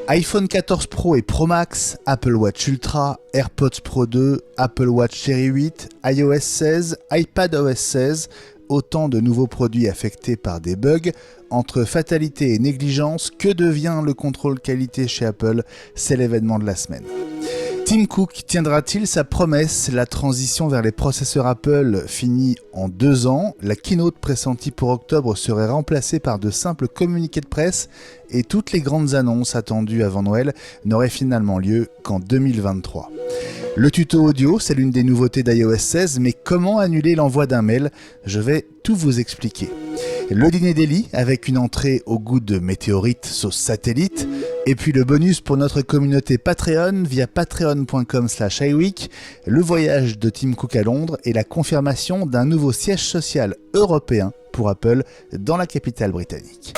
iPhone 14 Pro et Pro Max, Apple Watch Ultra, AirPods Pro 2, Apple Watch Série 8, iOS 16, iPadOS 16, autant de nouveaux produits affectés par des bugs. Entre fatalité et négligence, que devient le contrôle qualité chez Apple? C'est l'événement de la semaine. Tim Cook tiendra-t-il sa promesse? La transition vers les processeurs Apple finit en 2 ans. La keynote pressentie pour octobre serait remplacée par de simples communiqués de presse et toutes les grandes annonces attendues avant Noël n'auraient finalement lieu qu'en 2023. Le tuto audio, c'est l'une des nouveautés d'iOS 16, mais comment annuler l'envoi d'un mail? Je vais tout vous expliquer. Le dîner d'Eli avec une entrée au goût de météorite sauce satellite. Et puis le bonus pour notre communauté Patreon via patreon.com/iWeek, le voyage de Tim Cook à Londres et la confirmation d'un nouveau siège social européen pour Apple dans la capitale britannique.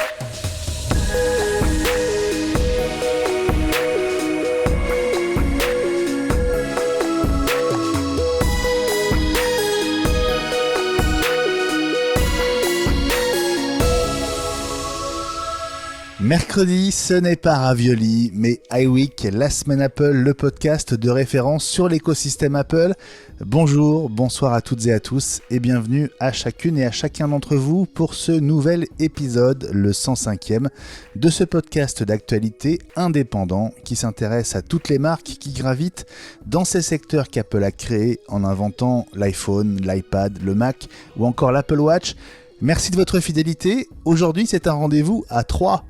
Mercredi, ce n'est pas ravioli, mais iWeek, la semaine Apple, le podcast de référence sur l'écosystème Apple. Bonjour, bonsoir à toutes et à tous et bienvenue à chacune et à chacun d'entre vous pour ce nouvel épisode, le 105e, de ce podcast d'actualité indépendant qui s'intéresse à toutes les marques qui gravitent dans ces secteurs qu'Apple a créés en inventant l'iPhone, l'iPad, le Mac ou encore l'Apple Watch. Merci de votre fidélité. Aujourd'hui, c'est un rendez-vous à 3.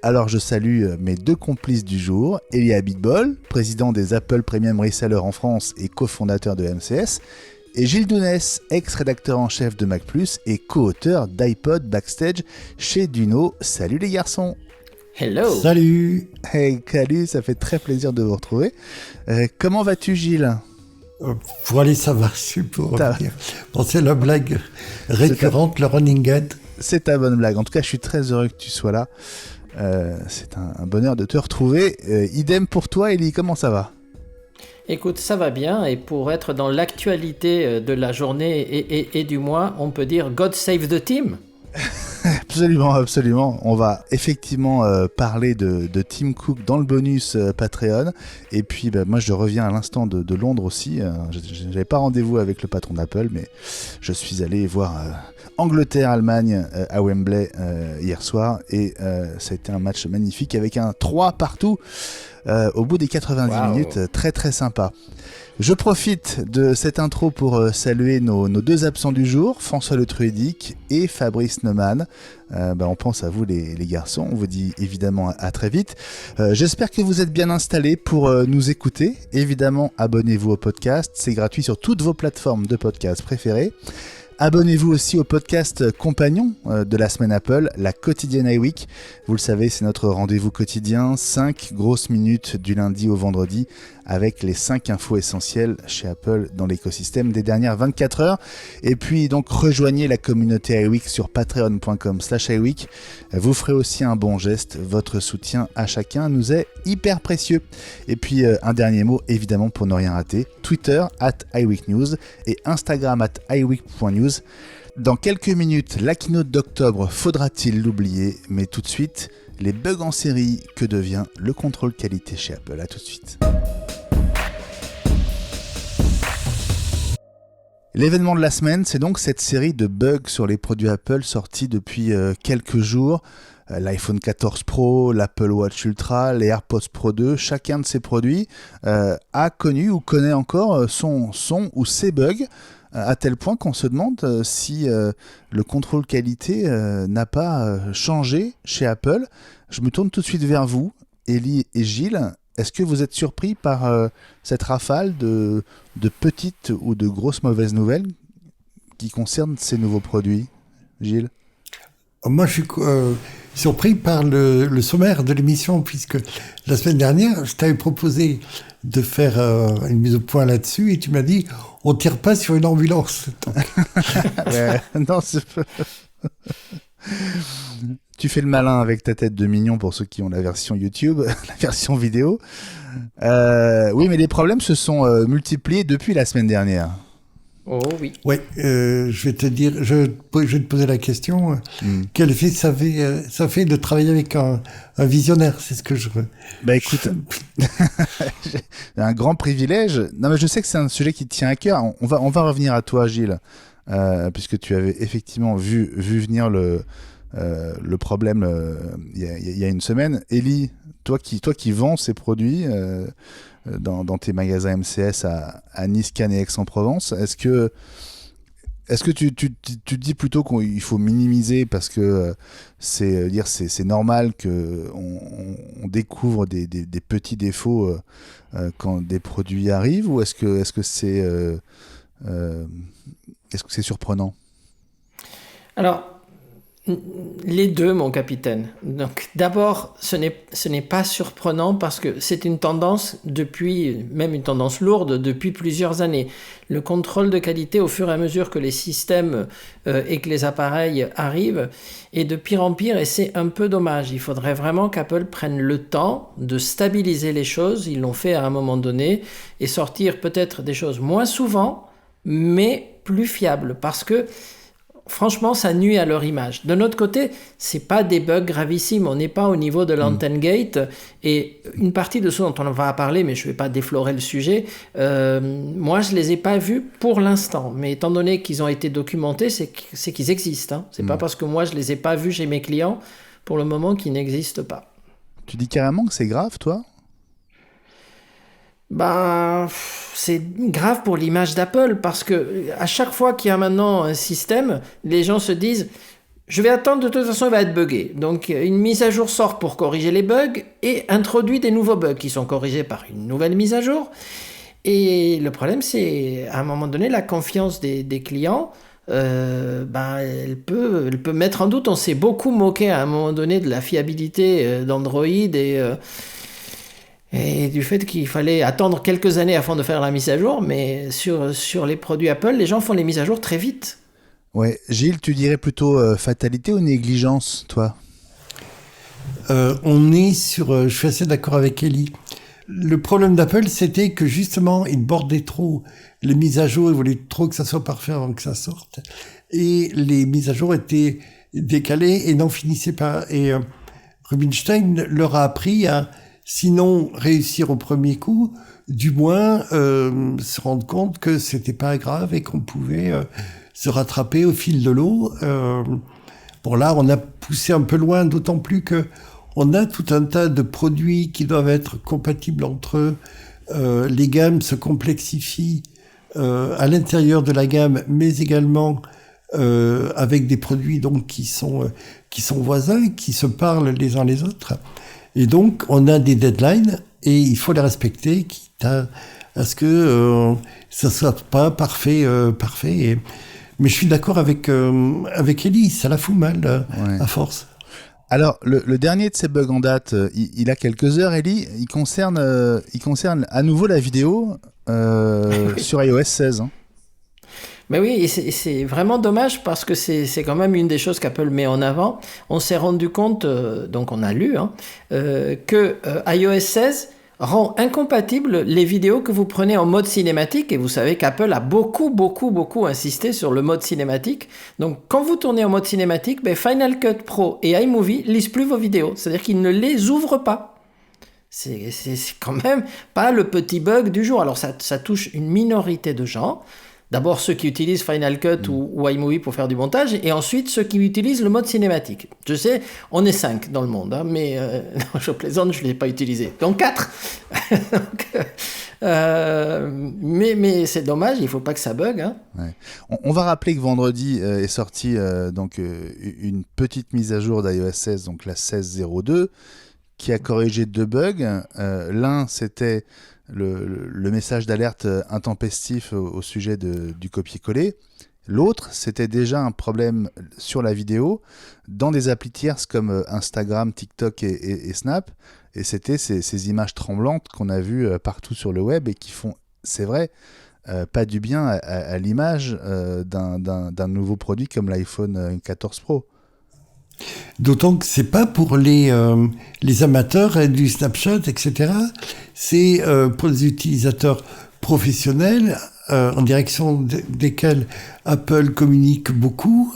Alors, je salue mes 2 complices du jour, Eli Abitbol, président des Apple Premium Resellers en France et cofondateur de MCS, et Gilles Dounès, ex-rédacteur en chef de Mac+, et co-auteur d'iPod Backstage chez Duno. Salut les garçons. Hello. Salut. Hey, salut, ça fait très plaisir de vous retrouver. Comment vas-tu, Gilles ? Pour aller savoir pour revenir. Bon, c'est la blague récurrente, le running gag. C'est ta bonne blague. En tout cas, je suis très heureux que tu sois là. C'est un bonheur de te retrouver. Idem pour toi, Eli, comment ça va ? Écoute, ça va bien, et pour être dans l'actualité de la journée et du mois, on peut dire God save the team. Absolument, absolument. On va effectivement parler de Tim Cook dans le bonus Patreon. Et puis, moi, je reviens à l'instant de Londres aussi. Je n'avais pas rendez-vous avec le patron d'Apple, mais je suis allé voir Angleterre-Allemagne à Wembley hier soir. Et c'était un match magnifique avec un 3 partout au bout des 90 minutes. Très, très sympa. Je profite de cette intro pour saluer nos 2 absents du jour, François Le Truedic et Fabrice Neumann. On pense à vous les garçons, on vous dit évidemment à très vite. J'espère que vous êtes bien installés pour nous écouter. Évidemment, abonnez-vous au podcast, c'est gratuit sur toutes vos plateformes de podcast préférées. Abonnez-vous aussi au podcast compagnon de la semaine Apple, la quotidienne iWeek. Vous le savez, c'est notre rendez-vous quotidien, 5 grosses minutes du lundi au vendredi avec les 5 infos essentielles chez Apple dans l'écosystème des dernières 24 heures. Et puis donc rejoignez la communauté iWeek sur patreon.com/iWeek. Vous ferez aussi un bon geste, votre soutien à chacun nous est hyper précieux. Et puis un dernier mot évidemment pour ne rien rater, Twitter @iWeekNews et Instagram @iWeek.news. Dans quelques minutes, la keynote d'octobre, faudra-t-il l'oublier? Mais tout de suite, les bugs en série, que devient le contrôle qualité chez Apple? À tout de suite. L'événement de la semaine, c'est donc cette série de bugs sur les produits Apple sortis depuis quelques jours. L'iPhone 14 Pro, l'Apple Watch Ultra, les AirPods Pro 2, chacun de ces produits a connu ou connaît encore son ou ses bugs, à tel point qu'on se demande si le contrôle qualité n'a pas changé chez Apple. Je me tourne tout de suite vers vous, Eli et Gilles. Est-ce que vous êtes surpris par cette rafale de petites ou de grosses mauvaises nouvelles qui concernent ces nouveaux produits, Gilles ? Moi, je suis surpris par le sommaire de l'émission, puisque la semaine dernière, je t'avais proposé de faire une mise au point là-dessus, et tu m'as dit, on ne tire pas sur une ambulance. Non, c'est pas... Tu fais le malin avec ta tête de mignon pour ceux qui ont la version YouTube, la version vidéo. Oui, mais les problèmes se sont multipliés depuis la semaine dernière. Oh oui. Ouais, je vais te dire, je vais te poser la question. Quel effet ça fait de travailler avec un visionnaire? C'est ce que je veux. Bah écoute, un grand privilège. Non mais je sais que c'est un sujet qui te tient à cœur. On va revenir à toi, Gilles, puisque tu avais effectivement vu venir le problème il y a une semaine. Élie, toi qui vends ces produits dans tes magasins MCS à Nice, Cannes et Aix-en-Provence, est-ce que tu te dis plutôt qu'il faut minimiser parce que c'est normal que on découvre des petits défauts quand des produits arrivent, ou est-ce que c'est surprenant? Alors, les deux, mon capitaine. Donc, d'abord, ce n'est pas surprenant parce que c'est une tendance même une tendance lourde depuis plusieurs années. Le contrôle de qualité, au fur et à mesure que les systèmes et que les appareils arrivent, est de pire en pire, et c'est un peu dommage. Il faudrait vraiment qu'Apple prenne le temps de stabiliser les choses. Ils l'ont fait à un moment donné, et sortir peut-être des choses moins souvent, mais plus fiables, parce que franchement, ça nuit à leur image. De notre côté, c'est pas des bugs gravissimes. On n'est pas au niveau de l'antenne gate. Et une partie de ce dont on va parler, mais je vais pas déflorer le sujet, moi, je les ai pas vus pour l'instant. Mais étant donné qu'ils ont été documentés, c'est qu'ils existent. Hein. C'est pas parce que moi, je les ai pas vus chez mes clients, pour le moment, qu'ils n'existent pas. Tu dis carrément que c'est grave, toi? Ben, c'est grave pour l'image d'Apple parce que à chaque fois qu'il y a maintenant un système, les gens se disent je vais attendre, de toute façon il va être buggé. Donc une mise à jour sort pour corriger les bugs et introduit des nouveaux bugs qui sont corrigés par une nouvelle mise à jour. Et le problème, c'est à un moment donné la confiance des clients. Elle peut mettre en doute. On s'est beaucoup moqué à un moment donné de la fiabilité d'Android et du fait qu'il fallait attendre quelques années avant de faire la mise à jour, mais sur les produits Apple, les gens font les mises à jour très vite. Ouais, Gilles, tu dirais plutôt fatalité ou négligence, toi? Je suis assez d'accord avec Ellie. Le problème d'Apple, c'était que justement, ils bordaient trop les mises à jour, ils voulaient trop que ça soit parfait avant que ça sorte. Et les mises à jour étaient décalées et n'en finissaient pas. Et Rubinstein leur a appris à, sinon réussir au premier coup, du moins se rendre compte que c'était pas grave et qu'on pouvait se rattraper au fil de l'eau. Bon là, on a poussé un peu loin, d'autant plus que on a tout un tas de produits qui doivent être compatibles entre eux. Les gammes se complexifient à l'intérieur de la gamme, mais également avec des produits donc qui sont voisins, qui se parlent les uns les autres. Et donc, on a des deadlines et il faut les respecter, quitte à ce que ça soit pas parfait. Mais je suis d'accord avec Ellie, ça la fout mal à force. Alors, le dernier de ces bugs en date, il a quelques heures, Ellie. Il concerne à nouveau la vidéo sur iOS 16. Hein. Mais oui, et c'est vraiment dommage parce que c'est quand même une des choses qu'Apple met en avant. On s'est rendu compte, donc on a lu, que iOS 16 rend incompatibles les vidéos que vous prenez en mode cinématique. Et vous savez qu'Apple a beaucoup insisté sur le mode cinématique. Donc quand vous tournez en mode cinématique, Final Cut Pro et iMovie lisent plus vos vidéos. C'est-à-dire qu'ils ne les ouvrent pas. C'est quand même pas le petit bug du jour. Alors ça touche une minorité de gens. D'abord ceux qui utilisent Final Cut ou iMovie pour faire du montage, et ensuite ceux qui utilisent le mode cinématique. Je sais, on est 5 dans le monde, mais non, je plaisante, je ne l'ai pas utilisé. Donc 4 mais c'est dommage, il ne faut pas que ça bug. Hein. Ouais. On va rappeler que vendredi est sortie une petite mise à jour d'iOS 16, donc la 16.02, qui a corrigé 2 bugs. L'un, c'était le message d'alerte intempestif au sujet du copier-coller. L'autre, c'était déjà un problème sur la vidéo dans des applis tierces comme Instagram, TikTok et Snap. Et c'était ces images tremblantes qu'on a vues partout sur le web et qui font, c'est vrai, pas du bien à l'image d'un nouveau produit comme l'iPhone 14 Pro. D'autant que c'est pas pour les amateurs du Snapchat, etc. C'est pour les utilisateurs professionnels en direction desquels Apple communique beaucoup,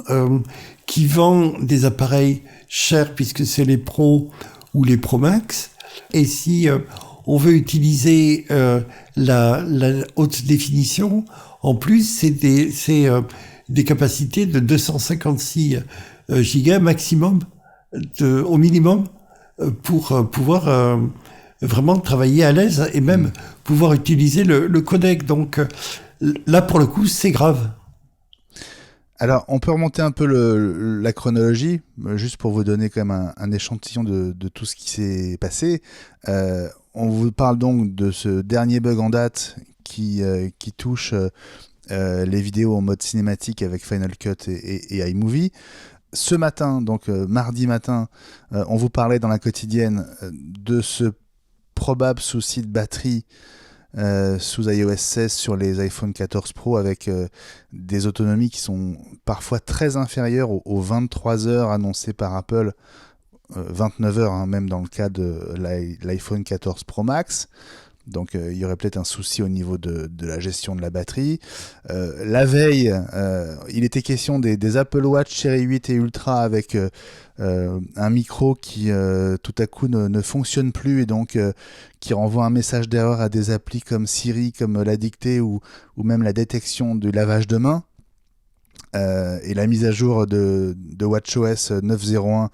qui vend des appareils chers puisque c'est les Pro ou les Pro Max. Et si on veut utiliser la haute définition, en plus, c'est des capacités de 256 gigas maximum, au minimum, pour pouvoir vraiment travailler à l'aise et même pouvoir utiliser le codec. Donc là, pour le coup, c'est grave. Alors, on peut remonter un peu la chronologie, juste pour vous donner quand même un échantillon de tout ce qui s'est passé. On vous parle donc de ce dernier bug en date qui touche les vidéos en mode cinématique avec Final Cut et iMovie. Ce matin, donc mardi matin, on vous parlait dans la quotidienne de ce probable souci de batterie sous iOS 16 sur les iPhone 14 Pro avec des autonomies qui sont parfois très inférieures aux 23 heures annoncées par Apple, 29 heures hein, même dans le cas de l'iPhone 14 Pro Max. Donc il y aurait peut-être un souci au niveau de la gestion de la batterie. La veille, il était question des Apple Watch Série 8 et Ultra avec un micro qui tout à coup ne fonctionne plus et donc qui renvoie un message d'erreur à des applis comme Siri, comme la dictée ou même la détection du lavage de main. Et la mise à jour de WatchOS 9.01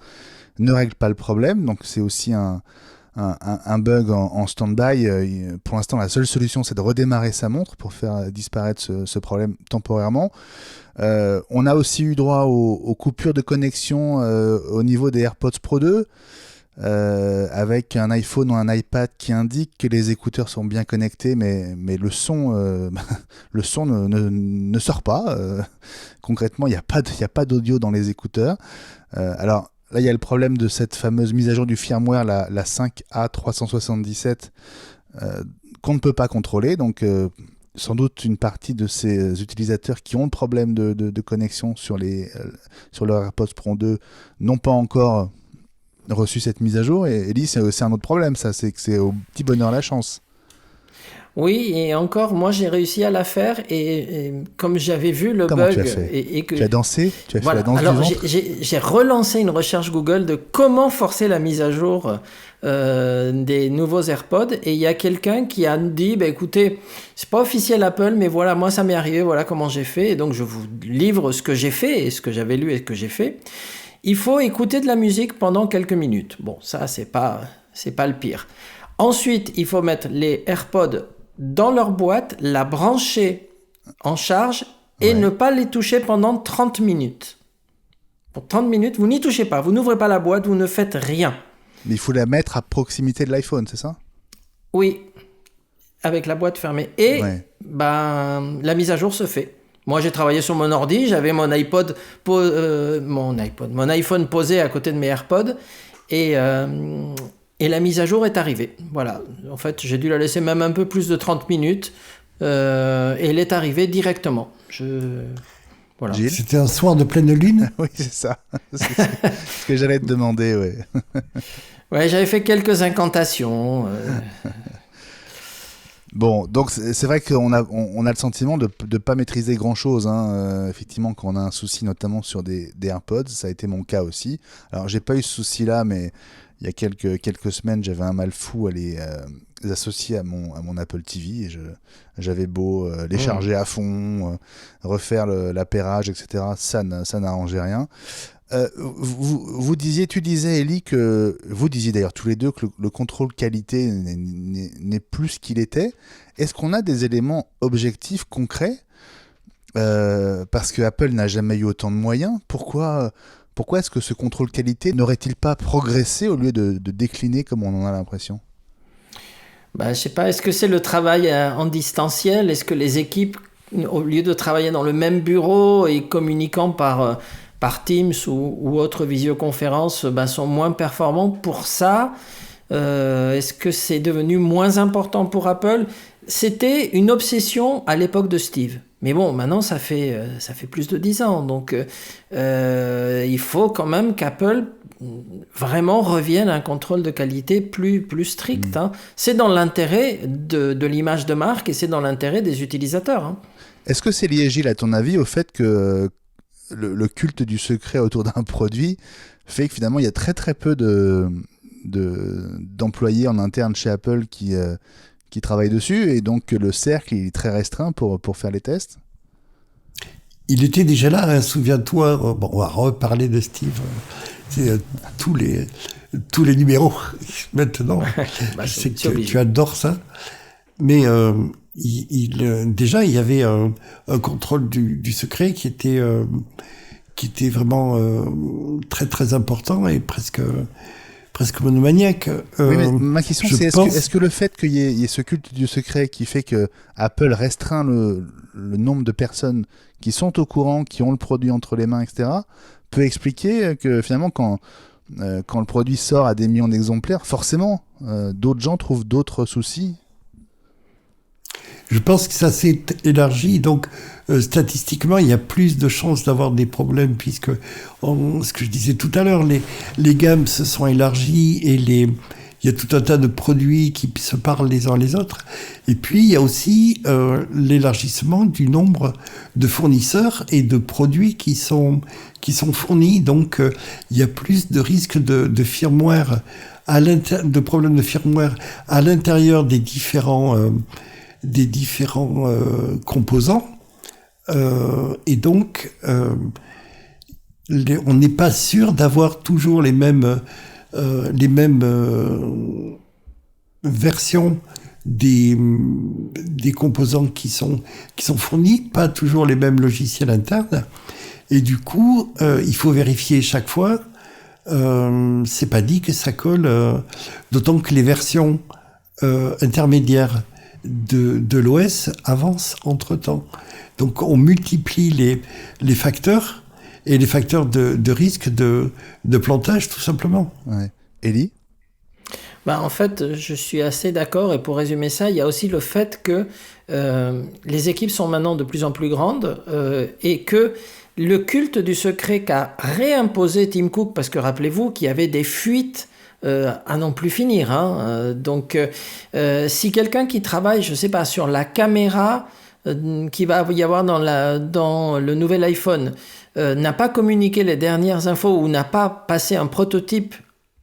ne règle pas le problème, donc c'est aussi un bug en stand-by. Pour l'instant, la seule solution, c'est de redémarrer sa montre pour faire disparaître ce problème temporairement. On a aussi eu droit aux coupures de connexion au niveau des AirPods Pro 2, avec un iPhone ou un iPad qui indique que les écouteurs sont bien connectés, mais le son ne sort pas. Concrètement, il n'y a pas d'audio dans les écouteurs. Alors, là, il y a le problème de cette fameuse mise à jour du firmware, la 5A377, qu'on ne peut pas contrôler. Donc, sans doute une partie de ces utilisateurs qui ont le problème de connexion sur leur AirPods Pro 2 n'ont pas encore reçu cette mise à jour. Et Ellie, c'est un autre problème, ça. C'est que c'est au petit bonheur la chance. Oui, et encore, moi j'ai réussi à la faire et comme j'avais vu le Comment bug tu as fait et que tu as dansé, tu as voilà. fait la danse Alors du ventre. j'ai relancé une recherche Google de comment forcer la mise à jour des nouveaux AirPods et il y a quelqu'un qui a dit écoutez, c'est pas officiel Apple mais voilà, moi ça m'est arrivé, voilà comment j'ai fait et donc je vous livre ce que j'ai fait et ce que j'avais lu et ce que j'ai fait. Il faut écouter de la musique pendant quelques minutes. Bon, ça c'est pas le pire. Ensuite, il faut mettre les AirPods dans leur boîte, la brancher en charge et ne pas les toucher pendant 30 minutes. Pour 30 minutes, vous n'y touchez pas, vous n'ouvrez pas la boîte, vous ne faites rien. Mais il faut la mettre à proximité de l'iPhone, c'est ça ? Oui, avec la boîte fermée. Et la mise à jour se fait. Moi, j'ai travaillé sur mon ordi, j'avais mon iPhone posé à côté de mes AirPods et la mise à jour est arrivée. Voilà. En fait, j'ai dû la laisser même un peu plus de 30 minutes. Et elle est arrivée directement. Voilà. Gilles ? C'était un soir de pleine lune. Oui, c'est ça. C'est ce que j'allais te demander, ouais. Ouais, j'avais fait quelques incantations. Bon, donc c'est vrai qu'on a le sentiment de ne pas maîtriser grand-chose. Hein. Effectivement, quand on a un souci, notamment sur des AirPods, ça a été mon cas aussi. Alors, j'ai pas eu ce souci-là, mais il y a quelques semaines, j'avais un mal fou à les associer à mon Apple TV et j'avais beau les charger à fond, refaire l'appairage, etc. Ça n'arrangeait rien. Tu disais Ellie, que vous disiez d'ailleurs tous les deux que le contrôle qualité n'est plus ce qu'il était. Est-ce qu'on a des éléments objectifs concrets parce que Apple n'a jamais eu autant de moyens. Pourquoi est-ce que ce contrôle qualité n'aurait-il pas progressé au lieu de décliner comme on en a l'impression ? Je sais pas, est-ce que c'est le travail en distanciel ? Est-ce que les équipes, au lieu de travailler dans le même bureau et communiquant par Teams ou autre visioconférence, sont moins performants pour ça ? Est-ce que c'est devenu moins important pour Apple ? C'était une obsession à l'époque de Steve. Mais bon, maintenant, ça fait plus de 10 ans. Donc, il faut quand même qu'Apple vraiment revienne à un contrôle de qualité plus strict. Hein. C'est dans l'intérêt de l'image de marque et c'est dans l'intérêt des utilisateurs. Hein. Est-ce que c'est lié, Gilles, à ton avis, au fait que le culte du secret autour d'un produit fait que finalement, il y a très très peu d'employés en interne chez Apple qui travaillent dessus, et donc le cercle il est très restreint pour faire les tests? Il était déjà là, hein, souviens-toi. Bon, on va reparler de Steve. C'est tous les numéros maintenant. Je sais que tu adores ça. Mais déjà, il y avait un contrôle du secret qui était vraiment très très important et presque monomaniaque. Oui, mais ma question c'est est-ce que le fait qu'il y ait ce culte du secret qui fait que Apple restreint le nombre de personnes qui sont au courant, qui ont le produit entre les mains, etc., peut expliquer que finalement quand le produit sort à des millions d'exemplaires, forcément d'autres gens trouvent d'autres soucis? Je pense que ça s'est élargi, donc statistiquement, il y a plus de chances d'avoir des problèmes, puisque, ce que je disais tout à l'heure, les gammes se sont élargies et il y a tout un tas de produits qui se parlent les uns les autres. Et puis, il y a aussi l'élargissement du nombre de fournisseurs et de produits qui sont fournis. Donc, il y a plus de risques de firmware, de problèmes de firmware à l'intérieur des différents composants, et donc on n'est pas sûr d'avoir toujours les mêmes versions des composants qui sont fournis, pas toujours les mêmes logiciels internes, et du coup il faut vérifier chaque fois. C'est pas dit que ça colle, d'autant que les versions intermédiaires de l'OS avance entre-temps. Donc on multiplie les facteurs et les facteurs de risque de plantage, tout simplement. Ouais. Élie ? En fait, je suis assez d'accord, et pour résumer ça, il y a aussi le fait que les équipes sont maintenant de plus en plus grandes et que le culte du secret qu'a réimposé Tim Cook, parce que rappelez-vous qu'il y avait des fuites à non plus finir. Hein. Donc, si quelqu'un qui travaille, je ne sais pas, sur la caméra qui va y avoir dans le nouvel iPhone n'a pas communiqué les dernières infos ou n'a pas passé un prototype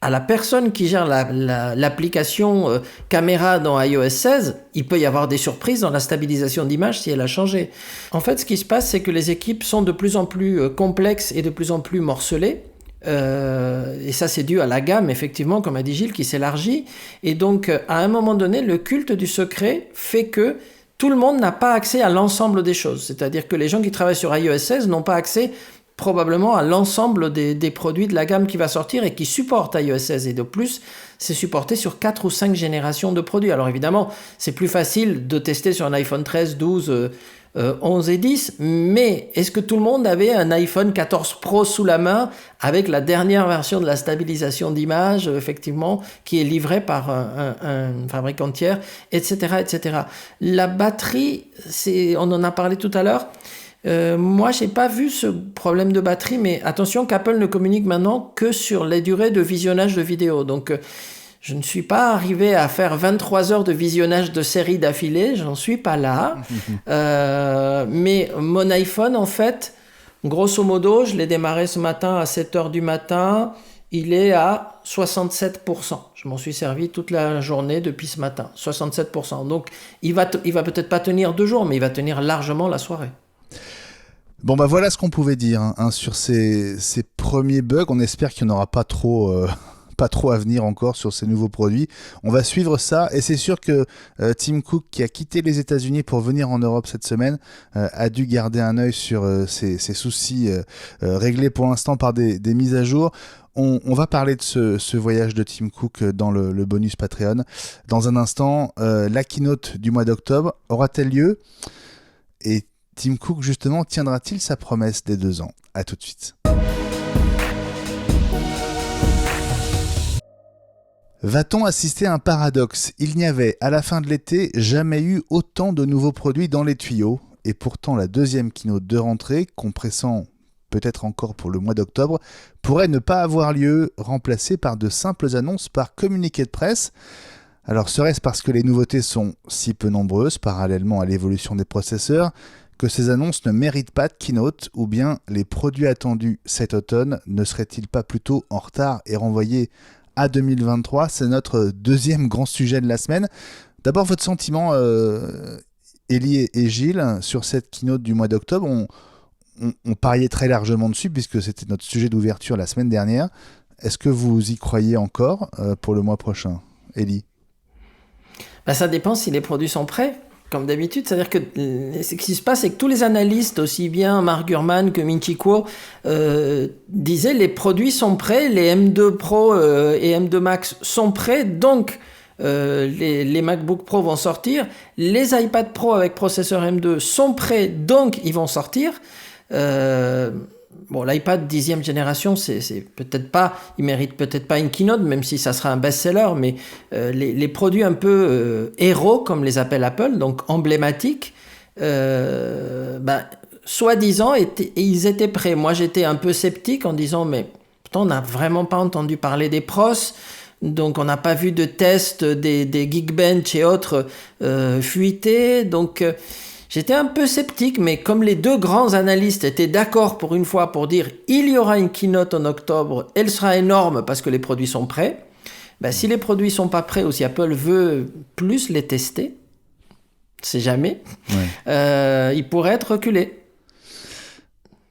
à la personne qui gère l'application caméra dans iOS 16, il peut y avoir des surprises dans la stabilisation d'image si elle a changé. En fait, ce qui se passe, c'est que les équipes sont de plus en plus complexes et de plus en plus morcelées. Et ça, c'est dû à la gamme, effectivement, comme a dit Gilles, qui s'élargit. Et donc, à un moment donné, le culte du secret fait que tout le monde n'a pas accès à l'ensemble des choses. C'est-à-dire que les gens qui travaillent sur iOS 16 n'ont pas accès probablement à l'ensemble des produits de la gamme qui va sortir et qui supportent iOS 16. Et de plus, c'est supporté sur 4 ou 5 générations de produits. Alors évidemment, c'est plus facile de tester sur un iPhone 13, 12, 11 et 10, mais est-ce que tout le monde avait un iPhone 14 Pro sous la main avec la dernière version de la stabilisation d'image, effectivement, qui est livrée par un fabricant tiers, etc., etc. La batterie, on en a parlé tout à l'heure. Moi, j'ai pas vu ce problème de batterie, mais attention qu'Apple ne communique maintenant que sur les durées de visionnage de vidéos. Donc, je ne suis pas arrivé à faire 23 heures de visionnage de série d'affilée, j'en suis pas là. Mais mon iPhone, en fait, grosso modo, je l'ai démarré ce matin à 7 heures du matin, il est à 67%. Je m'en suis servi toute la journée depuis ce matin, 67%. Donc, il va peut-être pas tenir 2 jours, mais il va tenir largement la soirée. Bon, voilà ce qu'on pouvait dire sur ces premiers bugs. On espère qu'il n'y en aura pas trop à venir encore sur ces nouveaux produits. On va suivre ça, et c'est sûr que Tim Cook, qui a quitté les États-Unis pour venir en Europe cette semaine, a dû garder un œil sur ces soucis réglés pour l'instant par des mises à jour. On va parler de ce voyage de Tim Cook dans le bonus Patreon. Dans un instant, la keynote du mois d'octobre aura-t-elle lieu ? Et Tim Cook, justement, tiendra-t-il sa promesse des 2 ans ? À tout de suite. Va-t-on assister à un paradoxe ? Il n'y avait, à la fin de l'été, jamais eu autant de nouveaux produits dans les tuyaux. est pourtant la deuxième keynote de rentrée, compressant peut-être encore pour le mois d'octobre, pourrait ne pas avoir lieu, remplacée par de simples annonces par communiqué de presse. Alors serait-ce parce que les nouveautés sont si peu nombreuses, parallèlement à l'évolution des processeurs, que ces annonces ne méritent pas de keynote, ou bien les produits attendus cet automne ne seraient-ils pas plutôt en retard et renvoyés à 2023 ? C'est notre deuxième grand sujet de la semaine. D'abord, votre sentiment, Élie et Gilles, sur cette keynote du mois d'octobre. On pariait très largement dessus, puisque c'était notre sujet d'ouverture la semaine dernière. Est-ce que vous y croyez encore pour le mois prochain, Élie ? Ça dépend si les produits sont prêts. Comme d'habitude, c'est-à-dire que ce qui se passe, c'est que tous les analystes, aussi bien Mark Gurman que Ming-Chi Kuo, disaient les produits sont prêts, les M2 Pro et M2 Max sont prêts, donc les MacBook Pro vont sortir, les iPad Pro avec processeur M2 sont prêts, donc ils vont sortir. L'iPad 10e génération, c'est peut-être pas, il mérite peut-être pas une keynote, même si ça sera un best-seller, mais les produits un peu héros, comme les appelle Apple, donc emblématiques, soi-disant, ils étaient prêts. Moi, j'étais un peu sceptique en disant, mais pourtant, on n'a vraiment pas entendu parler des pros, donc on n'a pas vu de tests des Geekbench et autres fuités, donc... J'étais un peu sceptique, mais comme les deux grands analystes étaient d'accord pour une fois pour dire il y aura une keynote en octobre, elle sera énorme parce que les produits sont prêts, si les produits sont pas prêts ou si Apple veut plus les tester, c'est jamais, il pourrait être reculé.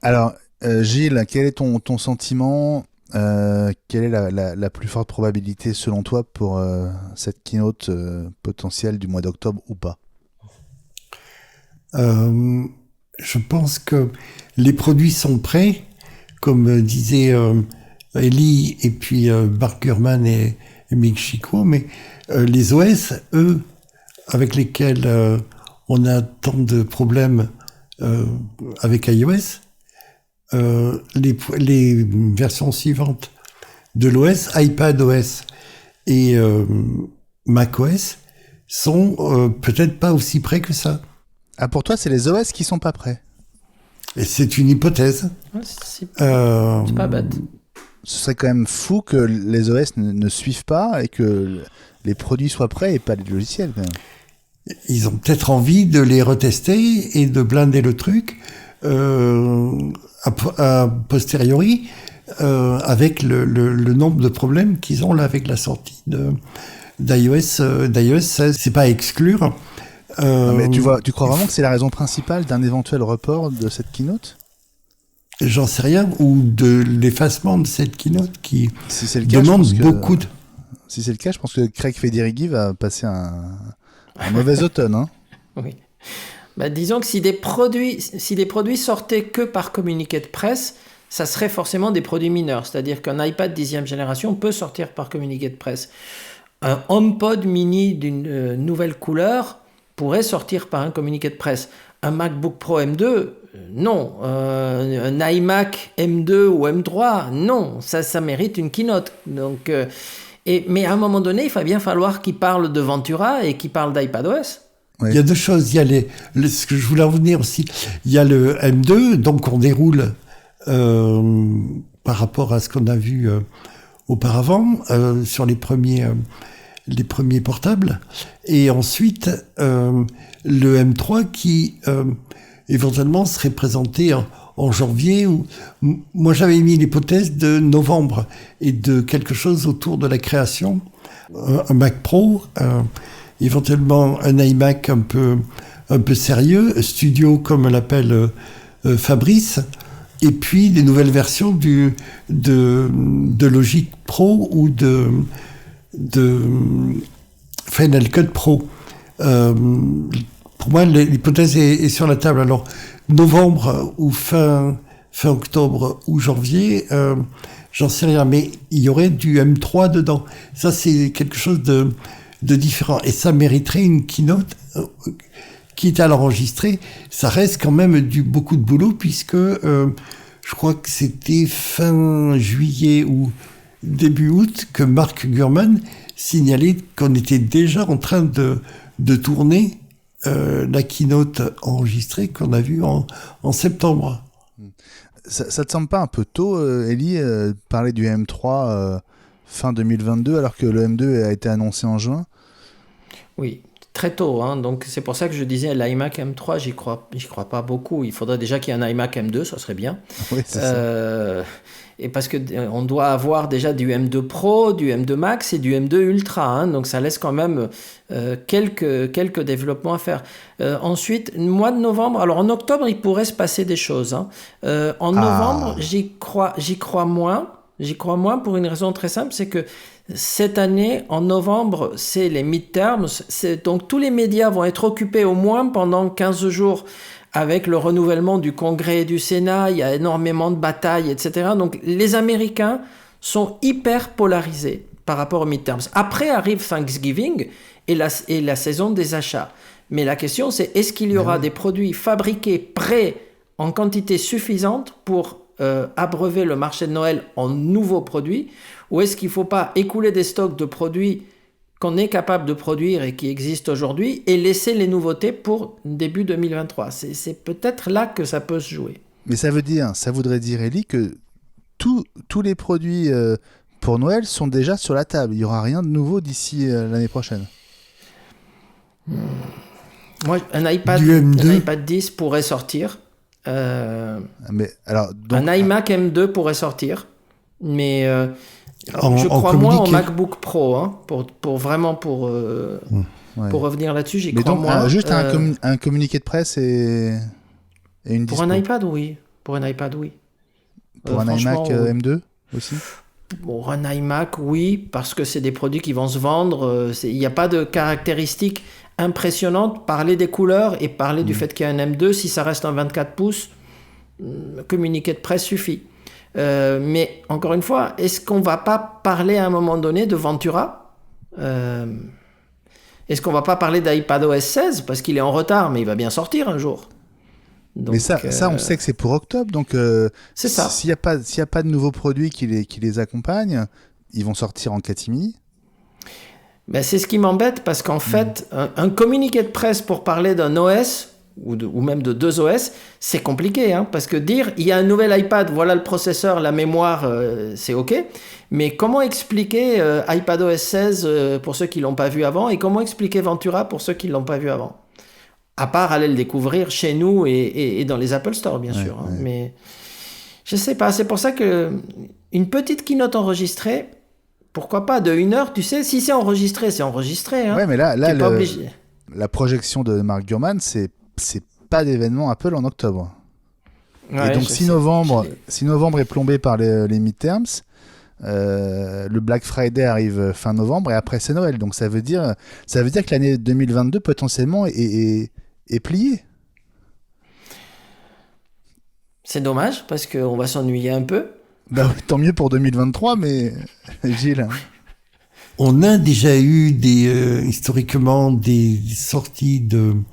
Alors, Gilles, quel est ton sentiment ? Quelle est la plus forte probabilité selon toi pour cette keynote potentielle du mois d'octobre ou pas ? Je pense que les produits sont prêts, comme disait Élie et puis Mark Gurman et Ming-Chi Kuo, mais les OS, eux, avec lesquels on a tant de problèmes avec iOS, les versions suivantes de l'OS, iPadOS et macOS, sont peut-être pas aussi prêts que ça. Ah, pour toi, c'est les OS qui sont pas prêts. Et c'est une hypothèse. C'est pas bête. Ce serait quand même fou que les OS ne suivent pas et que les produits soient prêts et pas les logiciels. Quand même. Ils ont peut-être envie de les retester et de blinder le truc a posteriori avec le nombre de problèmes qu'ils ont là avec la sortie d'iOS 16. C'est pas à exclure. Mais tu crois vraiment que c'est la raison principale d'un éventuel report de cette keynote ? J'en sais rien, ou de l'effacement de cette keynote qui si c'est le cas, demande beaucoup de... Si c'est le cas, je pense que Craig Federighi va passer un mauvais automne. Hein. Oui. Disons que si des produits sortaient que par communiqué de presse, ça serait forcément des produits mineurs. C'est-à-dire qu'un iPad 10e génération peut sortir par communiqué de presse. Un HomePod mini d'une nouvelle couleur pourrait sortir par un communiqué de presse. Un MacBook Pro M2, non. Un iMac M2 ou M3, non. Ça mérite une keynote. Donc, mais à un moment donné, il va bien falloir qu'ils parlent de Ventura et qu'ils parlent d'iPadOS. Oui. Il y a deux choses. Il y a ce que je voulais en venir aussi. Il y a le M2, donc on déroule par rapport à ce qu'on a vu auparavant sur les premiers portables, et ensuite le M3 qui éventuellement serait présenté en janvier. Moi j'avais mis l'hypothèse de novembre et de quelque chose autour de la création, un Mac Pro, éventuellement un iMac un peu sérieux, studio comme l'appelle Fabrice, et puis des nouvelles versions de Logic Pro ou de Final Cut Pro. Pour moi, l'hypothèse est sur la table. Alors, novembre ou fin octobre ou janvier, j'en sais rien, mais il y aurait du M3 dedans. Ça, c'est quelque chose de différent. Et ça mériterait une keynote, quitte à l'enregistrer. Ça reste quand même beaucoup de boulot, puisque je crois que c'était fin juillet ou début août que Mark Gurman signalait qu'on était déjà en train de tourner la keynote enregistrée qu'on a vue en septembre. Ça te semble pas un peu tôt, Ellie, parler du M3 fin 2022 alors que le M2 a été annoncé en juin? Oui, très tôt, hein. Donc c'est pour ça que je disais l'iMac M3, j'y crois pas beaucoup. Il faudrait déjà qu'il y ait un iMac M2, ça serait bien. Oui, c'est ça. Et parce que on doit avoir déjà du M2 Pro, du M2 Max et du M2 Ultra, hein. Donc ça laisse quand même quelques développements à faire. Ensuite, mois de novembre. Alors en octobre, il pourrait se passer des choses, hein. En novembre, j'y crois moins. J'y crois moins pour une raison très simple, c'est que cette année, en novembre, c'est les midterms. Donc tous les médias vont être occupés au moins pendant 15 jours avec le renouvellement du Congrès et du Sénat. Il y a énormément de batailles, etc. Donc les Américains sont hyper polarisés par rapport aux midterms. Après arrive Thanksgiving et la saison des achats. Mais la question, c'est est-ce qu'il y aura des produits fabriqués, prêts, en quantité suffisante pour abreuver le marché de Noël en nouveaux produits, ou est-ce qu'il ne faut pas écouler des stocks de produits qu'on est capable de produire et qui existent aujourd'hui et laisser les nouveautés pour début 2023? C'est peut-être là que ça peut se jouer. Mais ça voudrait dire, Ellie, que tous les produits pour Noël sont déjà sur la table. Il n'y aura rien de nouveau d'ici l'année prochaine. Moi, un iPad 10 pourrait sortir. Mais alors, donc, un iMac M2 pourrait sortir, mais je crois moins au MacBook Pro, hein, pour revenir là-dessus, j'y crois moins. Juste un communiqué de presse et une dispo. Pour un iPad, oui. Pour un iPad, oui. Pour un iMac M2 aussi. Pour un iMac, oui, parce que c'est des produits qui vont se vendre. Il n'y a pas de caractéristiques impressionnantes. Parler des couleurs et parler du fait qu'il y a un M2, si ça reste un 24 pouces, communiqué de presse suffit. Mais encore une fois, est-ce qu'on ne va pas parler à un moment donné de Ventura ? Est-ce qu'on ne va pas parler d'iPadOS 16 parce qu'il est en retard, mais il va bien sortir un jour. Donc, mais ça, on sait que c'est pour octobre, donc c'est ça. S'il n'y a pas de nouveaux produits qui les accompagnent, ils vont sortir en catimini. Ben, c'est ce qui m'embête parce qu'en fait, un communiqué de presse pour parler d'un OS ou même de 2 OS, c'est compliqué, hein, parce que dire il y a un nouvel iPad, voilà le processeur, la mémoire, c'est OK, mais comment expliquer iPadOS 16 pour ceux qui ne l'ont pas vu avant et comment expliquer Ventura pour ceux qui ne l'ont pas vu avant ? À part aller le découvrir chez nous et dans les Apple Store, bien sûr. Hein. Ouais. Mais je sais pas, c'est pour ça que une petite keynote enregistrée, pourquoi pas de 1 heure, tu sais, si c'est enregistré, c'est enregistré. Hein. Ouais, mais là pas obligé. La projection de Mark Gurman, c'est pas d'événement Apple en octobre. Ouais, et donc si novembre est plombé par les midterms, le Black Friday arrive fin novembre et après c'est Noël. Donc ça veut dire que l'année 2022 potentiellement est pliée. C'est dommage parce qu'on va s'ennuyer un peu. Bah, tant mieux pour 2023, mais Gilles. On a déjà eu historiquement des sorties d'OS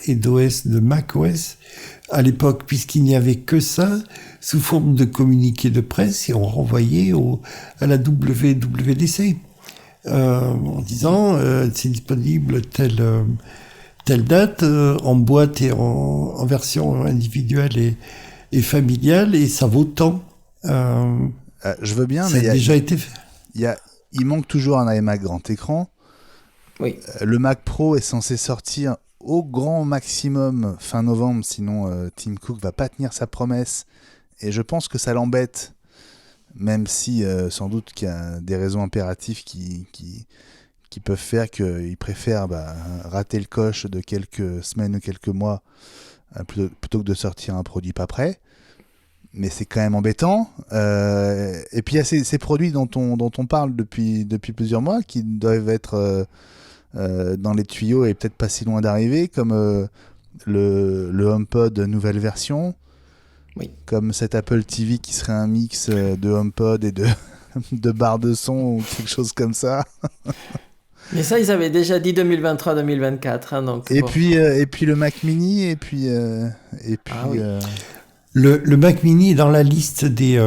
et d'OS de macOS à l'époque, puisqu'il n'y avait que ça sous forme de communiqué de presse et on renvoyait à la WWDC en disant c'est disponible telle date en boîte et en version individuelle et familiale et ça vaut tant. Je veux bien, ça mais a déjà été fait. Il manque toujours un iMac grand écran. Oui. Le Mac Pro est censé sortir au grand maximum fin novembre, sinon Tim Cook va pas tenir sa promesse. Et je pense que ça l'embête, même si sans doute qu'il y a des raisons impératives qui peuvent faire qu'il préfère rater le coche de quelques semaines ou quelques mois plutôt que de sortir un produit pas prêt. Mais c'est quand même embêtant. Et puis il y a ces produits dont on parle depuis plusieurs mois qui doivent être dans les tuyaux et peut-être pas si loin d'arriver, comme le HomePod nouvelle version, oui. Comme cet Apple TV qui serait un mix de HomePod et de barre de son ou quelque chose comme ça. Mais ça, ils avaient déjà dit 2023-2024. Hein, donc, et puis le Mac Mini et puis oui. Le Mac Mini est dans la liste des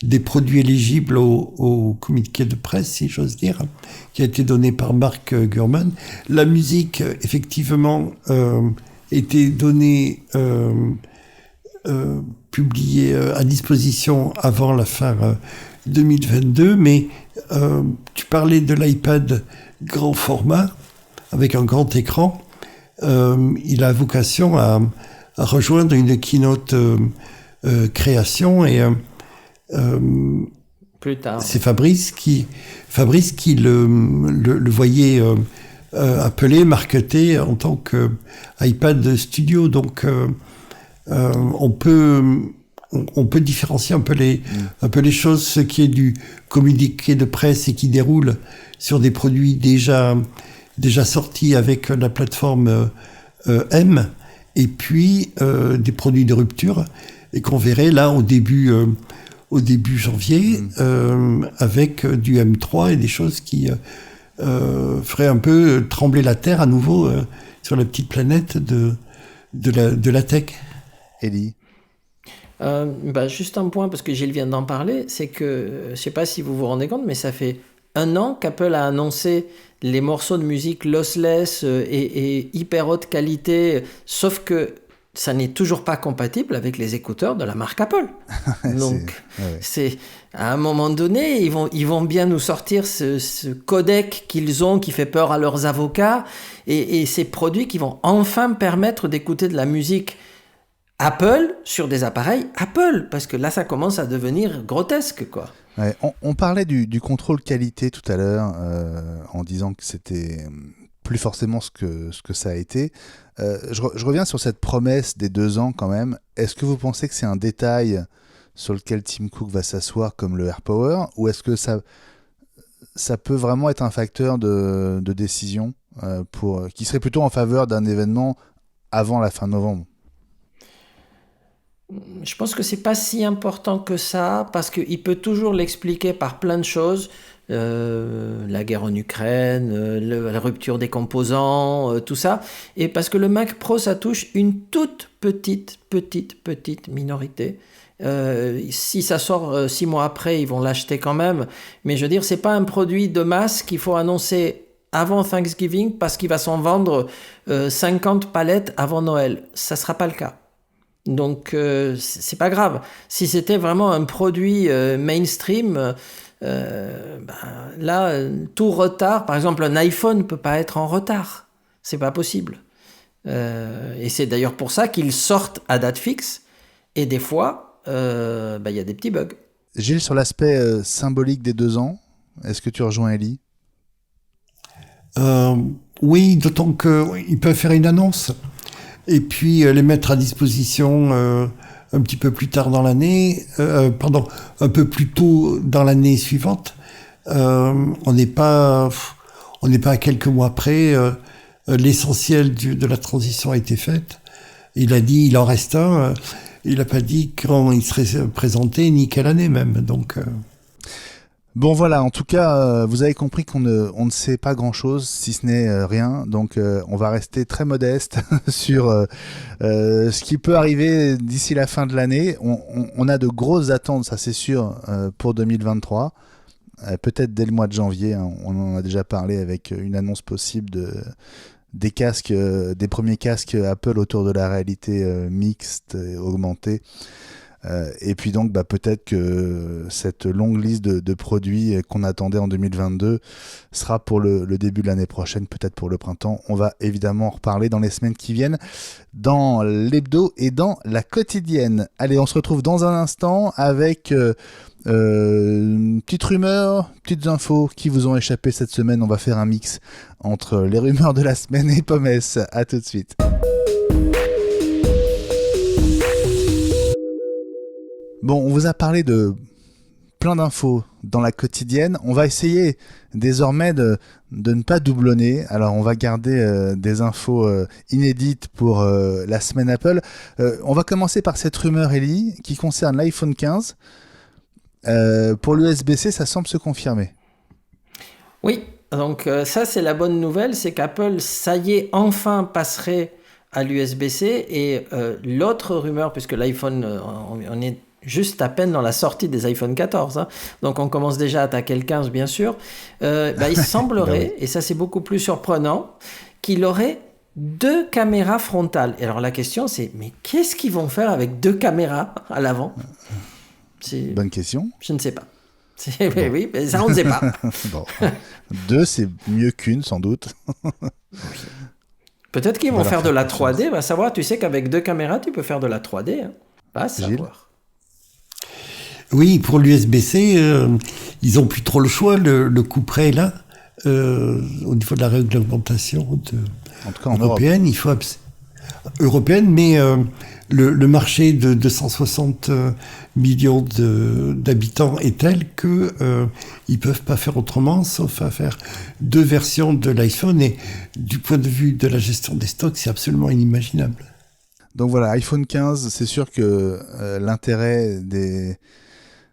des produits éligibles au communiqué de presse, si j'ose dire, qui a été donné par Mark Gurman. La musique, effectivement, était donnée, publiée à disposition avant la fin 2022, mais tu parlais de l'iPad grand format, avec un grand écran. Il a vocation à rejoindre une keynote création et plus tard. C'est Fabrice qui le voyait appelé, marketé en tant que iPad studio. Donc on peut différencier un peu les choses, ce qui est du communiqué de presse et qui déroule sur des produits déjà sortis avec la plateforme M, et puis des produits de rupture, et qu'on verrait là au début janvier avec du M3 et des choses qui feraient un peu trembler la Terre à nouveau sur la petite planète de la tech. Ellie. Juste un point, parce que Gilles vient d'en parler, c'est que, je ne sais pas si vous vous rendez compte, mais ça fait 1 an qu'Apple a annoncé les morceaux de musique lossless et hyper haute qualité, sauf que ça n'est toujours pas compatible avec les écouteurs de la marque Apple. Donc, c'est à un moment donné, ils vont bien nous sortir ce codec qu'ils ont, qui fait peur à leurs avocats, et ces produits qui vont enfin permettre d'écouter de la musique Apple sur des appareils Apple, parce que là, ça commence à devenir grotesque, quoi. Ouais, on parlait du contrôle qualité tout à l'heure, en disant que c'était plus forcément ce que ça a été. Je reviens sur cette promesse des 2 ans quand même. Est-ce que vous pensez que c'est un détail sur lequel Tim Cook va s'asseoir comme le AirPower, ou est-ce que ça peut vraiment être un facteur de décision qui serait plutôt en faveur d'un événement avant la fin novembre? Je pense que c'est pas si important que ça, parce qu'il peut toujours l'expliquer par plein de choses. La guerre en Ukraine, la rupture des composants, tout ça. Et parce que le Mac Pro, ça touche une toute petite minorité. Si ça sort 6 mois après, ils vont l'acheter quand même. Mais je veux dire, c'est pas un produit de masse qu'il faut annoncer avant Thanksgiving, parce qu'il va s'en vendre 50 palettes avant Noël. Ça sera pas le cas. Donc c'est pas grave. Si c'était vraiment un produit mainstream, là, tout retard, par exemple un iPhone ne peut pas être en retard, c'est pas possible. Et c'est d'ailleurs pour ça qu'ils sortent à date fixe, et des fois y a des petits bugs. Gilles, sur l'aspect symbolique des 2 ans, est-ce que tu rejoins Ellie? Oui, d'autant qu'ils peuvent faire une annonce et puis les mettre à disposition un petit peu plus tard dans l'année, un peu plus tôt dans l'année suivante. On n'est pas à quelques mois près. L'essentiel de la transition a été fait. Il a dit il en reste un. Il n'a pas dit quand il serait présenté ni quelle année même. Donc Bon voilà, en tout cas, vous avez compris qu'on ne sait pas grand-chose, si ce n'est rien. Donc on va rester très modeste sur ce qui peut arriver d'ici la fin de l'année. On a de grosses attentes, ça c'est sûr, pour 2023. Peut-être dès le mois de janvier, hein, on en a déjà parlé avec une annonce possible des casques, des premiers casques Apple autour de la réalité mixte et augmentée. Et puis donc peut-être que cette longue liste de produits qu'on attendait en 2022 sera pour le début de l'année prochaine, peut-être pour le printemps. On va évidemment en reparler dans les semaines qui viennent, dans l'hebdo et dans la quotidienne. Allez, on se retrouve dans un instant avec une petite rumeur, petites infos qui vous ont échappé cette semaine. On va faire un mix entre les rumeurs de la semaine et Pommes. À tout de suite. Bon, on vous a parlé de plein d'infos dans la quotidienne. On va essayer désormais de ne pas doublonner. Alors, on va garder des infos inédites pour la semaine Apple. On va commencer par cette rumeur, Ellie, qui concerne l'iPhone 15. Pour l'USB-C, ça semble se confirmer. Oui, donc ça, c'est la bonne nouvelle. C'est qu'Apple, ça y est, enfin passerait à l'USB-C. Et l'autre rumeur, puisque l'iPhone, on est juste à peine dans la sortie des iPhone 14. Hein. Donc on commence déjà à attaquer le 15, bien sûr. Il semblerait, et ça c'est beaucoup plus surprenant, qu'il aurait 2 caméras frontales. Et alors la question c'est, mais qu'est-ce qu'ils vont faire avec 2 caméras à l'avant ? Bonne question. Je ne sais pas. Oui, mais ça on ne sait pas. Bon. 2, c'est mieux qu'une, sans doute. Peut-être qu'ils vont faire de la 3D. Va savoir, tu sais qu'avec 2 caméras, tu peux faire de la 3D. Hein. Va savoir. Oui, pour l'USB-C, ils n'ont plus trop le choix. Le coup près est là. Au niveau de la réglementation en tout cas, en européenne, Europe. il faut européenne, mais le marché de 260 millions d'habitants est tel que ils peuvent pas faire autrement, sauf à faire 2 versions de l'iPhone. Et du point de vue de la gestion des stocks, c'est absolument inimaginable. Donc voilà, iPhone 15, c'est sûr que l'intérêt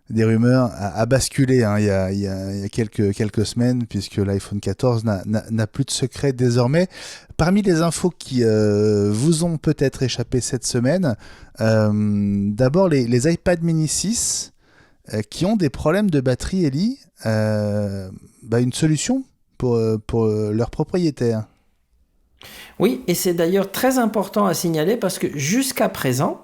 des rumeurs a basculé il y a quelques semaines, puisque l'iPhone 14 n'a plus de secret désormais. Parmi les infos qui vous ont peut-être échappé cette semaine, d'abord les iPad mini 6 qui ont des problèmes de batterie, Ellie, une solution pour leurs propriétaires. Oui, et c'est d'ailleurs très important à signaler parce que jusqu'à présent,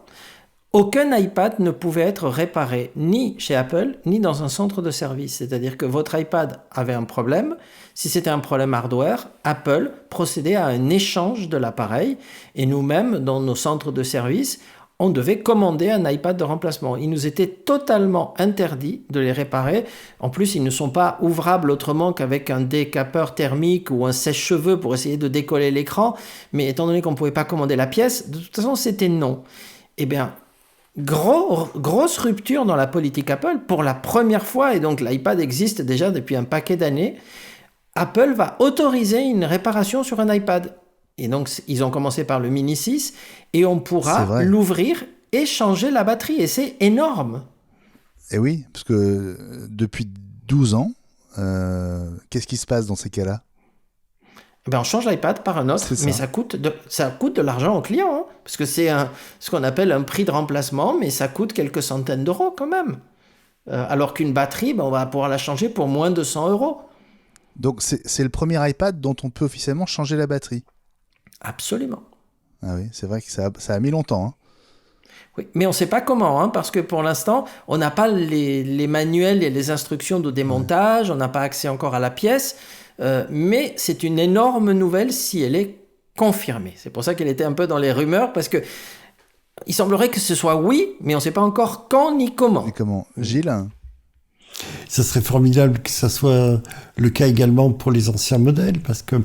aucun iPad ne pouvait être réparé ni chez Apple, ni dans un centre de service. C'est-à-dire que votre iPad avait un problème. Si c'était un problème hardware, Apple procédait à un échange de l'appareil. Et nous-mêmes, dans nos centres de service, on devait commander un iPad de remplacement. Il nous était totalement interdit de les réparer. En plus, ils ne sont pas ouvrables autrement qu'avec un décapeur thermique ou un sèche-cheveux pour essayer de décoller l'écran. Mais étant donné qu'on ne pouvait pas commander la pièce, de toute façon, c'était non. Eh bien, grosse rupture dans la politique Apple. Pour la première fois, et donc l'iPad existe déjà depuis un paquet d'années, Apple va autoriser une réparation sur un iPad. Et donc, ils ont commencé par le Mini 6 et on pourra l'ouvrir et changer la batterie. Et c'est énorme. Et oui, parce que depuis 12 ans, qu'est-ce qui se passe dans ces cas-là ? On change l'iPad par un autre, mais ça coûte de l'argent au client, hein, parce que c'est ce qu'on appelle un prix de remplacement, mais ça coûte quelques centaines d'euros quand même. Alors qu'une batterie, on va pouvoir la changer pour moins de 100 euros. Donc c'est le premier iPad dont on peut officiellement changer la batterie. Absolument. Ah oui, c'est vrai que ça a mis longtemps. Hein. Oui, mais on ne sait pas comment, hein, parce que pour l'instant, on n'a pas les manuels et les instructions de démontage, on n'a pas accès encore à la pièce. Mais c'est une énorme nouvelle si elle est confirmée. C'est pour ça qu'elle était un peu dans les rumeurs, parce que il semblerait que ce soit oui, mais on ne sait pas encore quand ni comment. Et comment ? Gilles ? Ça serait formidable que ça soit le cas également pour les anciens modèles, parce que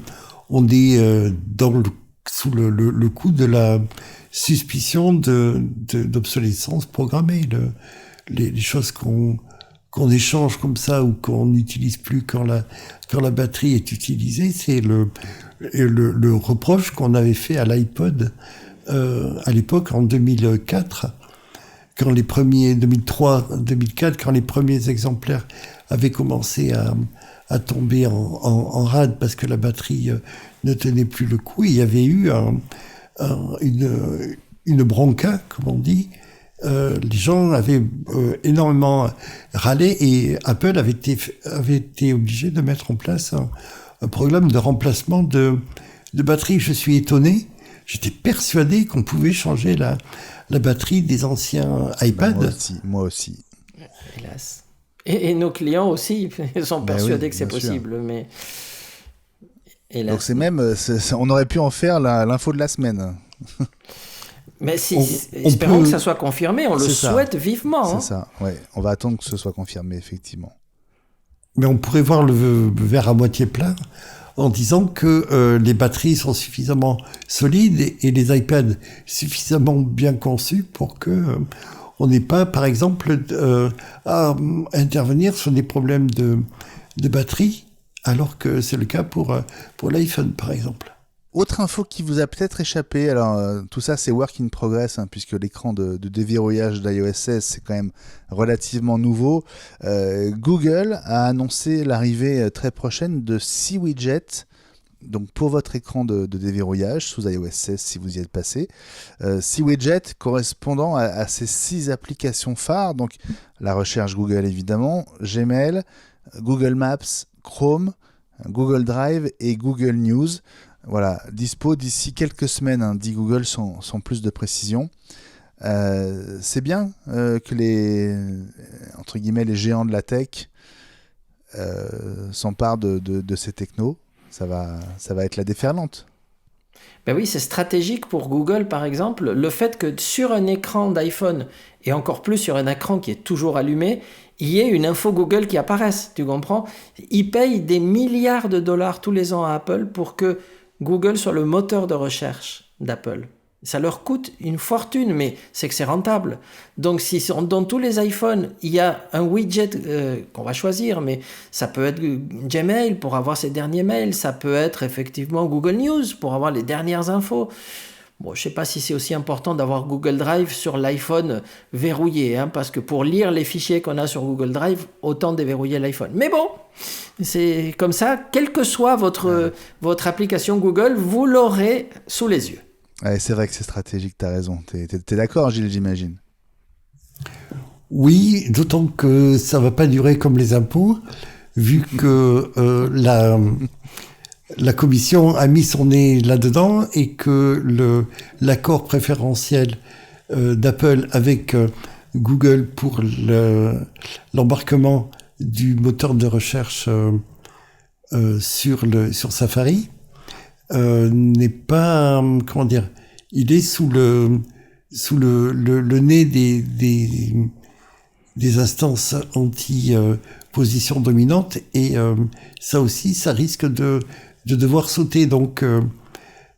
on est sous le coup de la suspicion d'obsolescence programmée. Les choses qu'on échange comme ça ou qu'on n'utilise plus quand la batterie est utilisée, c'est le reproche qu'on avait fait à l'iPod à l'époque en 2004, quand les premiers 2003, 2004, quand les premiers exemplaires avaient commencé à tomber en rade parce que la batterie ne tenait plus le coup. Il y avait eu une bronca, comme on dit. Les gens avaient énormément râlé et Apple avait été obligé de mettre en place un programme de remplacement de batterie. Je suis étonné. J'étais persuadé qu'on pouvait changer la batterie des anciens iPad. Moi aussi. Hélas. Et nos clients aussi sont persuadés que c'est possible, sûr. Mais hélas. Donc c'est même, on aurait pu en faire l'info de la semaine. Mais espérons que ça soit confirmé, on le souhaite vivement. C'est ça, ouais. On va attendre que ce soit confirmé, effectivement. Mais on pourrait voir le verre à moitié plein en disant que les batteries sont suffisamment solides et les iPads suffisamment bien conçus pour que on n'ait pas, par exemple, à intervenir sur des problèmes de batterie, alors que c'est le cas pour l'iPhone, par exemple. Autre info qui vous a peut-être échappé, alors tout ça c'est work in progress, puisque l'écran de déverrouillage d'iOS 16 c'est quand même relativement nouveau. Google a annoncé l'arrivée très prochaine de 6 widgets donc pour votre écran de déverrouillage sous iOS 16 si vous y êtes passé. 6 widgets correspondant à ces 6 applications phares, donc la recherche Google évidemment, Gmail, Google Maps, Chrome, Google Drive et Google News. Voilà, dispo d'ici quelques semaines, dit Google sans plus de précision. C'est bien que entre guillemets, les géants de la tech s'emparent de ces technos. Ça va être la déferlante. Ben oui, c'est stratégique pour Google, par exemple, le fait que sur un écran d'iPhone, et encore plus sur un écran qui est toujours allumé, il y ait une info Google qui apparaisse, tu comprends ? Ils payent des milliards de dollars tous les ans à Apple pour que Google soit le moteur de recherche d'Apple. Ça leur coûte une fortune, mais c'est que c'est rentable. Donc, si dans tous les iPhones, il y a un widget qu'on va choisir, mais ça peut être Gmail pour avoir ses derniers mails, ça peut être effectivement Google News pour avoir les dernières infos. Bon, je ne sais pas si c'est aussi important d'avoir Google Drive sur l'iPhone verrouillé, parce que pour lire les fichiers qu'on a sur Google Drive, autant déverrouiller l'iPhone. Mais bon, c'est comme ça, quelle que soit votre application Google, vous l'aurez sous les yeux. Ouais, c'est vrai que c'est stratégique, t'as raison. T'es d'accord, Gilles, j'imagine? Oui, d'autant que ça va pas durer comme les impôts, vu que la commission a mis son nez là-dedans et que l'accord préférentiel d'Apple avec Google pour l'embarquement du moteur de recherche sur Safari n'est pas, comment dire, il est sous le nez des instances anti-position dominante, et ça aussi, ça risque de devoir sauter. Donc,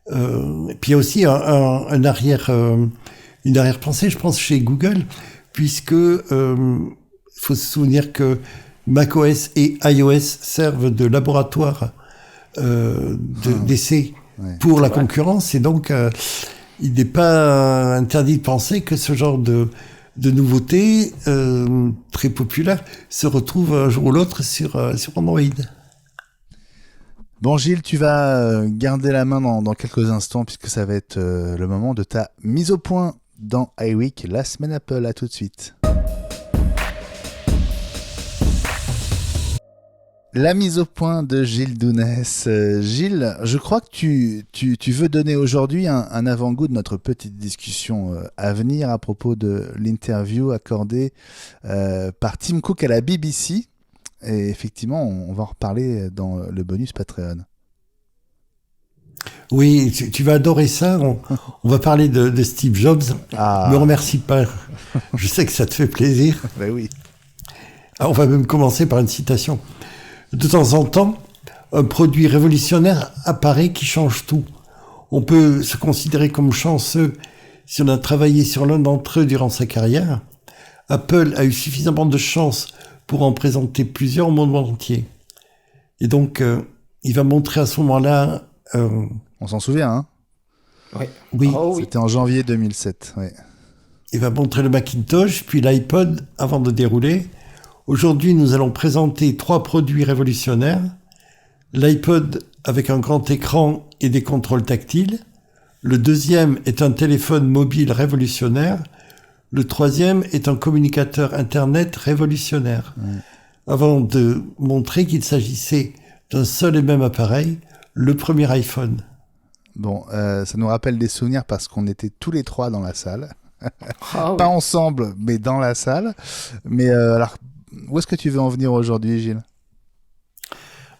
puis il y a aussi une arrière-pensée, je pense, chez Google, puisque faut se souvenir que macOS et iOS servent de laboratoire d'essai pour la concurrence, et donc il n'est pas interdit de penser que ce genre de nouveautés très populaires se retrouvent un jour ou l'autre sur Android. Bon, Gilles, tu vas garder la main dans quelques instants, puisque ça va être le moment de ta mise au point dans iWeek, la semaine Apple. À tout de suite. La mise au point de Gilles Dounès. Gilles, je crois que tu veux donner aujourd'hui un avant-goût de notre petite discussion à venir à propos de l'interview accordée par Tim Cook à la BBC. Et effectivement, on va en reparler dans le bonus Patreon. Oui, tu vas adorer ça. On va parler de Steve Jobs. Me remercie pas. Je sais que ça te fait plaisir. Ben oui. Alors, on va même commencer par une citation. De temps en temps, un produit révolutionnaire apparaît qui change tout. On peut se considérer comme chanceux si on a travaillé sur l'un d'entre eux durant sa carrière. Apple a eu suffisamment de chance pour en présenter plusieurs au monde entier. Et donc, il va montrer à ce moment-là... On s'en souvient, hein? Oui. Oh, oui. C'était en janvier 2007, oui. Il va montrer le Macintosh, puis l'iPod, avant de dérouler. Aujourd'hui, nous allons présenter 3 produits révolutionnaires. L'iPod avec un grand écran et des contrôles tactiles. Le deuxième est un téléphone mobile révolutionnaire. Le troisième est un communicateur Internet révolutionnaire. Avant de montrer qu'il s'agissait d'un seul et même appareil, le premier iPhone. Bon, ça nous rappelle des souvenirs parce qu'on était tous les 3 dans la salle. Ah, Pas oui. ensemble, mais dans la salle. Mais alors, où est-ce que tu veux en venir aujourd'hui, Gilles?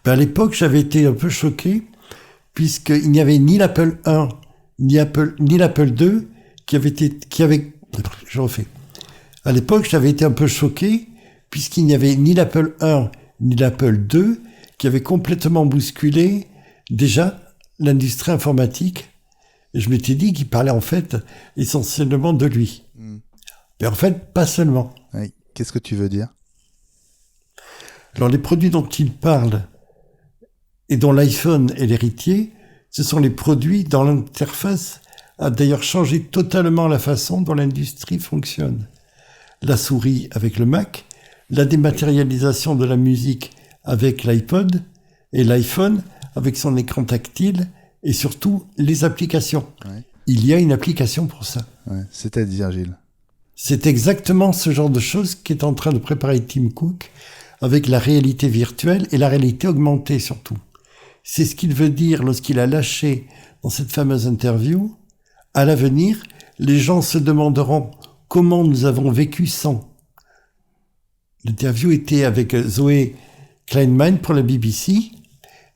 À l'époque, j'avais été un peu choqué, puisqu'il n'y avait ni l'Apple 1, ni l'Apple 2 Je refais. À l'époque, j'avais été un peu choqué, puisqu'il n'y avait ni l'Apple 1, ni l'Apple 2, qui avaient complètement bousculé, déjà, l'industrie informatique. Et je m'étais dit qu'il parlait en fait essentiellement de lui. Mais en fait, pas seulement. Oui. Qu'est-ce que tu veux dire? Alors, les produits dont il parle et dont l'iPhone est l'héritier, ce sont les produits dont l'interface a d'ailleurs changé totalement la façon dont l'industrie fonctionne. La souris avec le Mac, la dématérialisation de la musique avec l'iPod et l'iPhone avec son écran tactile et surtout les applications. Ouais. Il y a une application pour ça. Ouais. C'est-à-dire, Gilles? C'est exactement ce genre de choses qu'est en train de préparer Tim Cook avec la réalité virtuelle et la réalité augmentée surtout. C'est ce qu'il veut dire lorsqu'il a lâché dans cette fameuse interview. À l'avenir, les gens se demanderont comment nous avons vécu sans. L'interview était avec Zoé Kleinman pour la BBC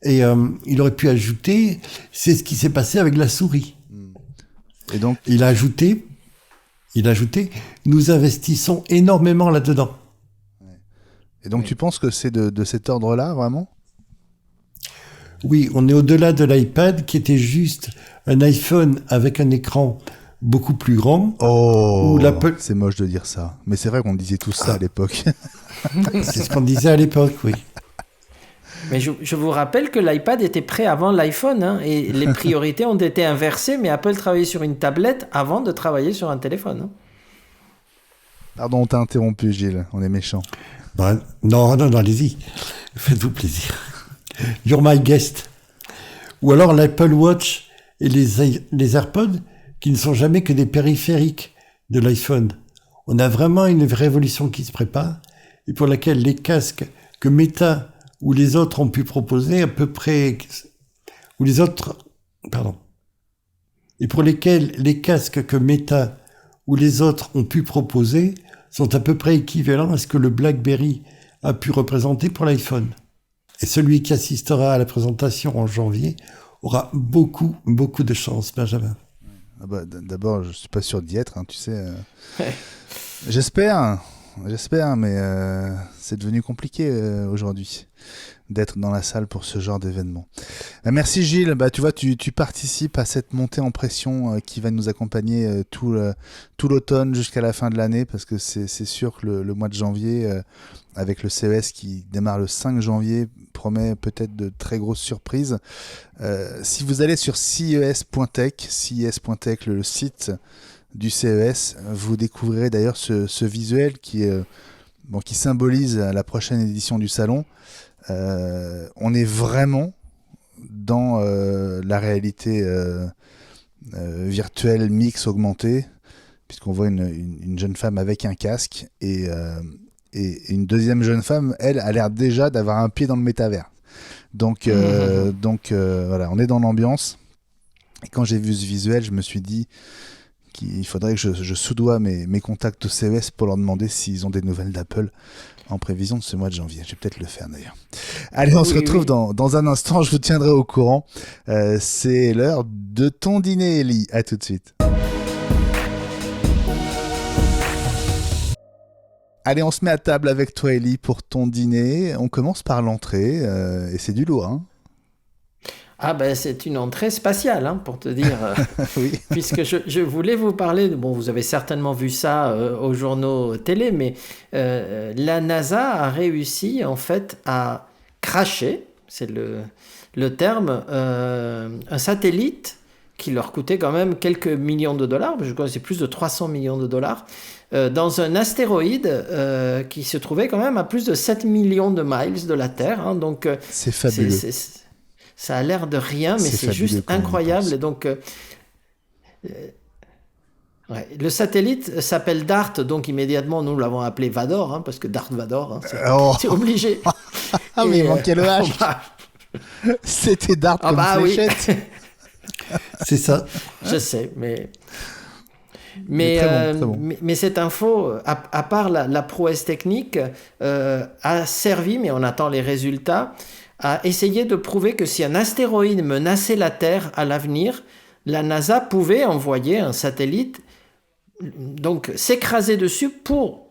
et il aurait pu ajouter c'est ce qui s'est passé avec la souris. Et donc, Il a ajouté nous investissons énormément là-dedans. et donc tu penses que c'est de cet ordre-là, vraiment? Oui, on est au-delà de l'iPad qui était juste un iPhone avec un écran beaucoup plus grand. Oh, Ou l'Apple- c'est moche de dire ça. Mais c'est vrai qu'on disait tout ça à l'époque. C'est ce qu'on disait à l'époque, oui. Mais je vous rappelle que l'iPad était prêt avant l'iPhone, hein, et les priorités ont été inversées, mais Apple travaillait sur une tablette avant de travailler sur un téléphone. Hein. Pardon, on t'a interrompu, Gilles. On est méchant. Non, allez-y. Faites-vous plaisir. You're my guest. Ou alors l'Apple Watch et les AirPods qui ne sont jamais que des périphériques de l'iPhone. On a vraiment une révolution qui se prépare et pour laquelle les casques que Meta ou les autres ont pu proposer à peu près, et pour lesquels les casques que Meta ou les autres ont pu proposer sont à peu près équivalents à ce que le BlackBerry a pu représenter pour l'iPhone. Et celui qui assistera à la présentation en janvier aura beaucoup de chance, Benjamin. Ah bah, d'abord, je suis pas sûr d'y être, hein, tu sais. J'espère, mais c'est devenu compliqué aujourd'hui d'être dans la salle pour ce genre d'événement. Merci Gilles, tu vois, tu participes à cette montée en pression qui va nous accompagner tout l'automne jusqu'à la fin de l'année, parce que c'est sûr que le mois de janvier, avec le CES qui démarre le 5 janvier, promet peut-être de très grosses surprises. Si vous allez sur CES.tech, le site du CES, vous découvrirez d'ailleurs ce visuel qui symbolise la prochaine édition du salon. On est vraiment dans la réalité virtuelle mix augmentée, puisqu'on voit une jeune femme avec un casque et une deuxième jeune femme, elle, a l'air déjà d'avoir un pied dans le métavers. Donc voilà, on est dans l'ambiance. Et quand j'ai vu ce visuel, je me suis dit qu'il faudrait que je soudoie mes contacts au CES pour leur demander s'ils ont des nouvelles d'Apple en prévision de ce mois de janvier. Je vais peut-être le faire d'ailleurs. Allez, on se retrouve dans un instant, je vous tiendrai au courant. C'est l'heure de ton dîner, Ellie. À tout de suite. Allez, on se met à table avec toi, Ellie, pour ton dîner. On commence par l'entrée, et c'est du lourd, hein. Ah ben c'est une entrée spatiale, hein, pour te dire, Oui. puisque je voulais vous parler, vous avez certainement vu ça aux journaux télé, mais la NASA a réussi en fait à crasher, c'est le terme, un satellite qui leur coûtait quand même quelques millions de dollars, je crois que c'est plus de 300 millions de dollars, dans un astéroïde qui se trouvait quand même à plus de 7 millions de miles de la Terre, hein, donc c'est fabuleux. Ça a l'air de rien, mais c'est juste incroyable. Et donc, le satellite s'appelle DART, donc immédiatement, nous l'avons appelé Vador, hein, parce que Darth Vador, hein, c'est obligé. Ah, mais il manquait le H. C'était DART comme fléchette. Oui. C'est ça. Je sais, mais très bon. Mais cette info, à part la prouesse technique, a servi, mais on attend les résultats, à essayer de prouver que si un astéroïde menaçait la Terre à l'avenir, la NASA pouvait envoyer un satellite, donc s'écraser dessus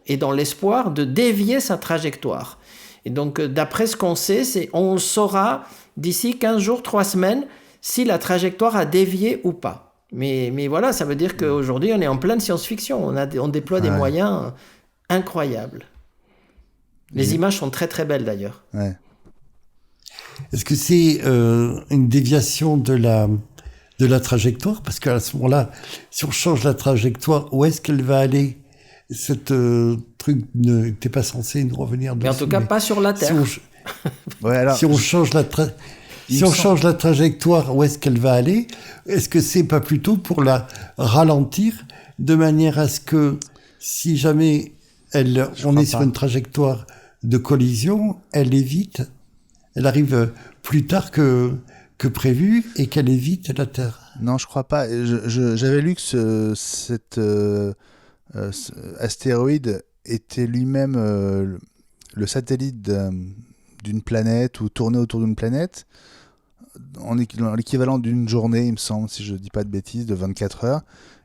et dans l'espoir de dévier sa trajectoire. Et donc, d'après ce qu'on sait, on saura d'ici 15 jours, 3 semaines, si la trajectoire a dévié ou pas. Mais voilà, ça veut dire qu'aujourd'hui, on est en pleine science-fiction. On déploie des moyens incroyables. Les images sont très très belles d'ailleurs. Ouais. Est-ce que c'est une déviation de la trajectoire? Parce qu'à ce moment-là, si on change la trajectoire, où est-ce qu'elle va aller? Cette truc n'était pas censé nous revenir dessus. Mais en tout cas, pas sur la Terre. Si on change Si on change la trajectoire, où est-ce qu'elle va aller? Est-ce que c'est pas plutôt pour la ralentir de manière à ce que si jamais on est sur une trajectoire de collision, elle arrive plus tard que prévu et qu'elle évite la Terre? Non, je crois pas. J'avais lu que cet astéroïde était lui-même le satellite d'une planète ou tournait autour d'une planète en l'équivalent d'une journée, il me semble, si je dis pas de bêtises, de 24 heures.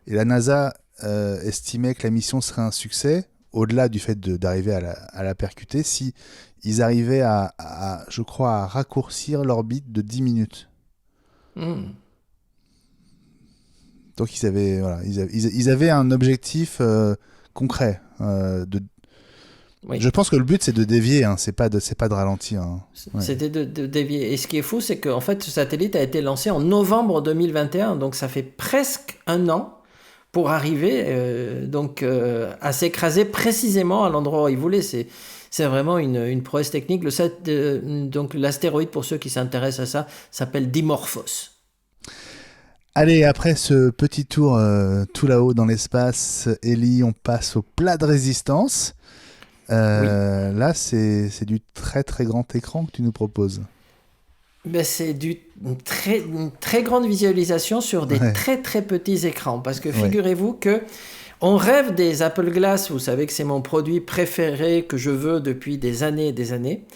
Et la NASA estimait que la mission serait un succès, au-delà du fait d'arriver à la percuter, si ils arrivaient je crois, à raccourcir l'orbite de 10 minutes. Donc ils avaient un objectif concret. Oui. Je pense que le but c'est de dévier, hein, c'est pas de ralentir. Hein. Ouais. C'était de dévier. Et ce qui est fou, c'est qu'en fait, ce satellite a été lancé en novembre 2021, donc ça fait presque un an pour arriver à s'écraser précisément à l'endroit où il voulait. C'est vraiment une prouesse technique. Donc l'astéroïde, pour ceux qui s'intéressent à ça, s'appelle Dimorphos. Allez, après ce petit tour tout là-haut dans l'espace, Ellie, on passe au plat de résistance. Oui. Là, c'est du très très grand écran que tu nous proposes. Ben, c'est une très grande visualisation sur des très très petits écrans. Parce que figurez-vous que on rêve des Apple Glass. Vous savez que c'est mon produit préféré que je veux depuis des années et des années.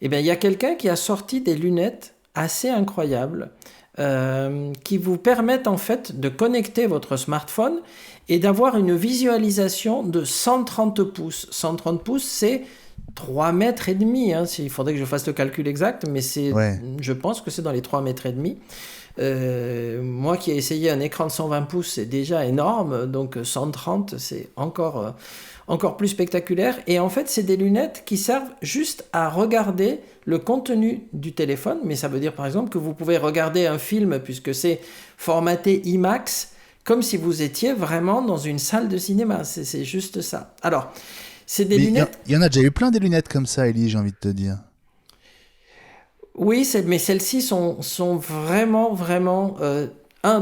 Et bien, il y a quelqu'un qui a sorti des lunettes assez incroyables qui vous permettent en fait de connecter votre smartphone et d'avoir une visualisation de 130 pouces. 130 pouces, c'est 3 mètres et demi. Hein. Il faudrait que je fasse le calcul exact, mais je pense que c'est dans les 3 mètres et demi. Moi qui ai essayé un écran de 120 pouces, c'est déjà énorme. Donc 130, c'est encore plus spectaculaire. Et en fait, c'est des lunettes qui servent juste à regarder le contenu du téléphone. Mais ça veut dire par exemple que vous pouvez regarder un film, puisque c'est formaté IMAX, comme si vous étiez vraiment dans une salle de cinéma. C'est juste ça. Alors, c'est des lunettes... Il y en a déjà eu plein des lunettes comme ça, Ellie, j'ai envie de te dire. Oui, mais celles-ci sont vraiment, vraiment,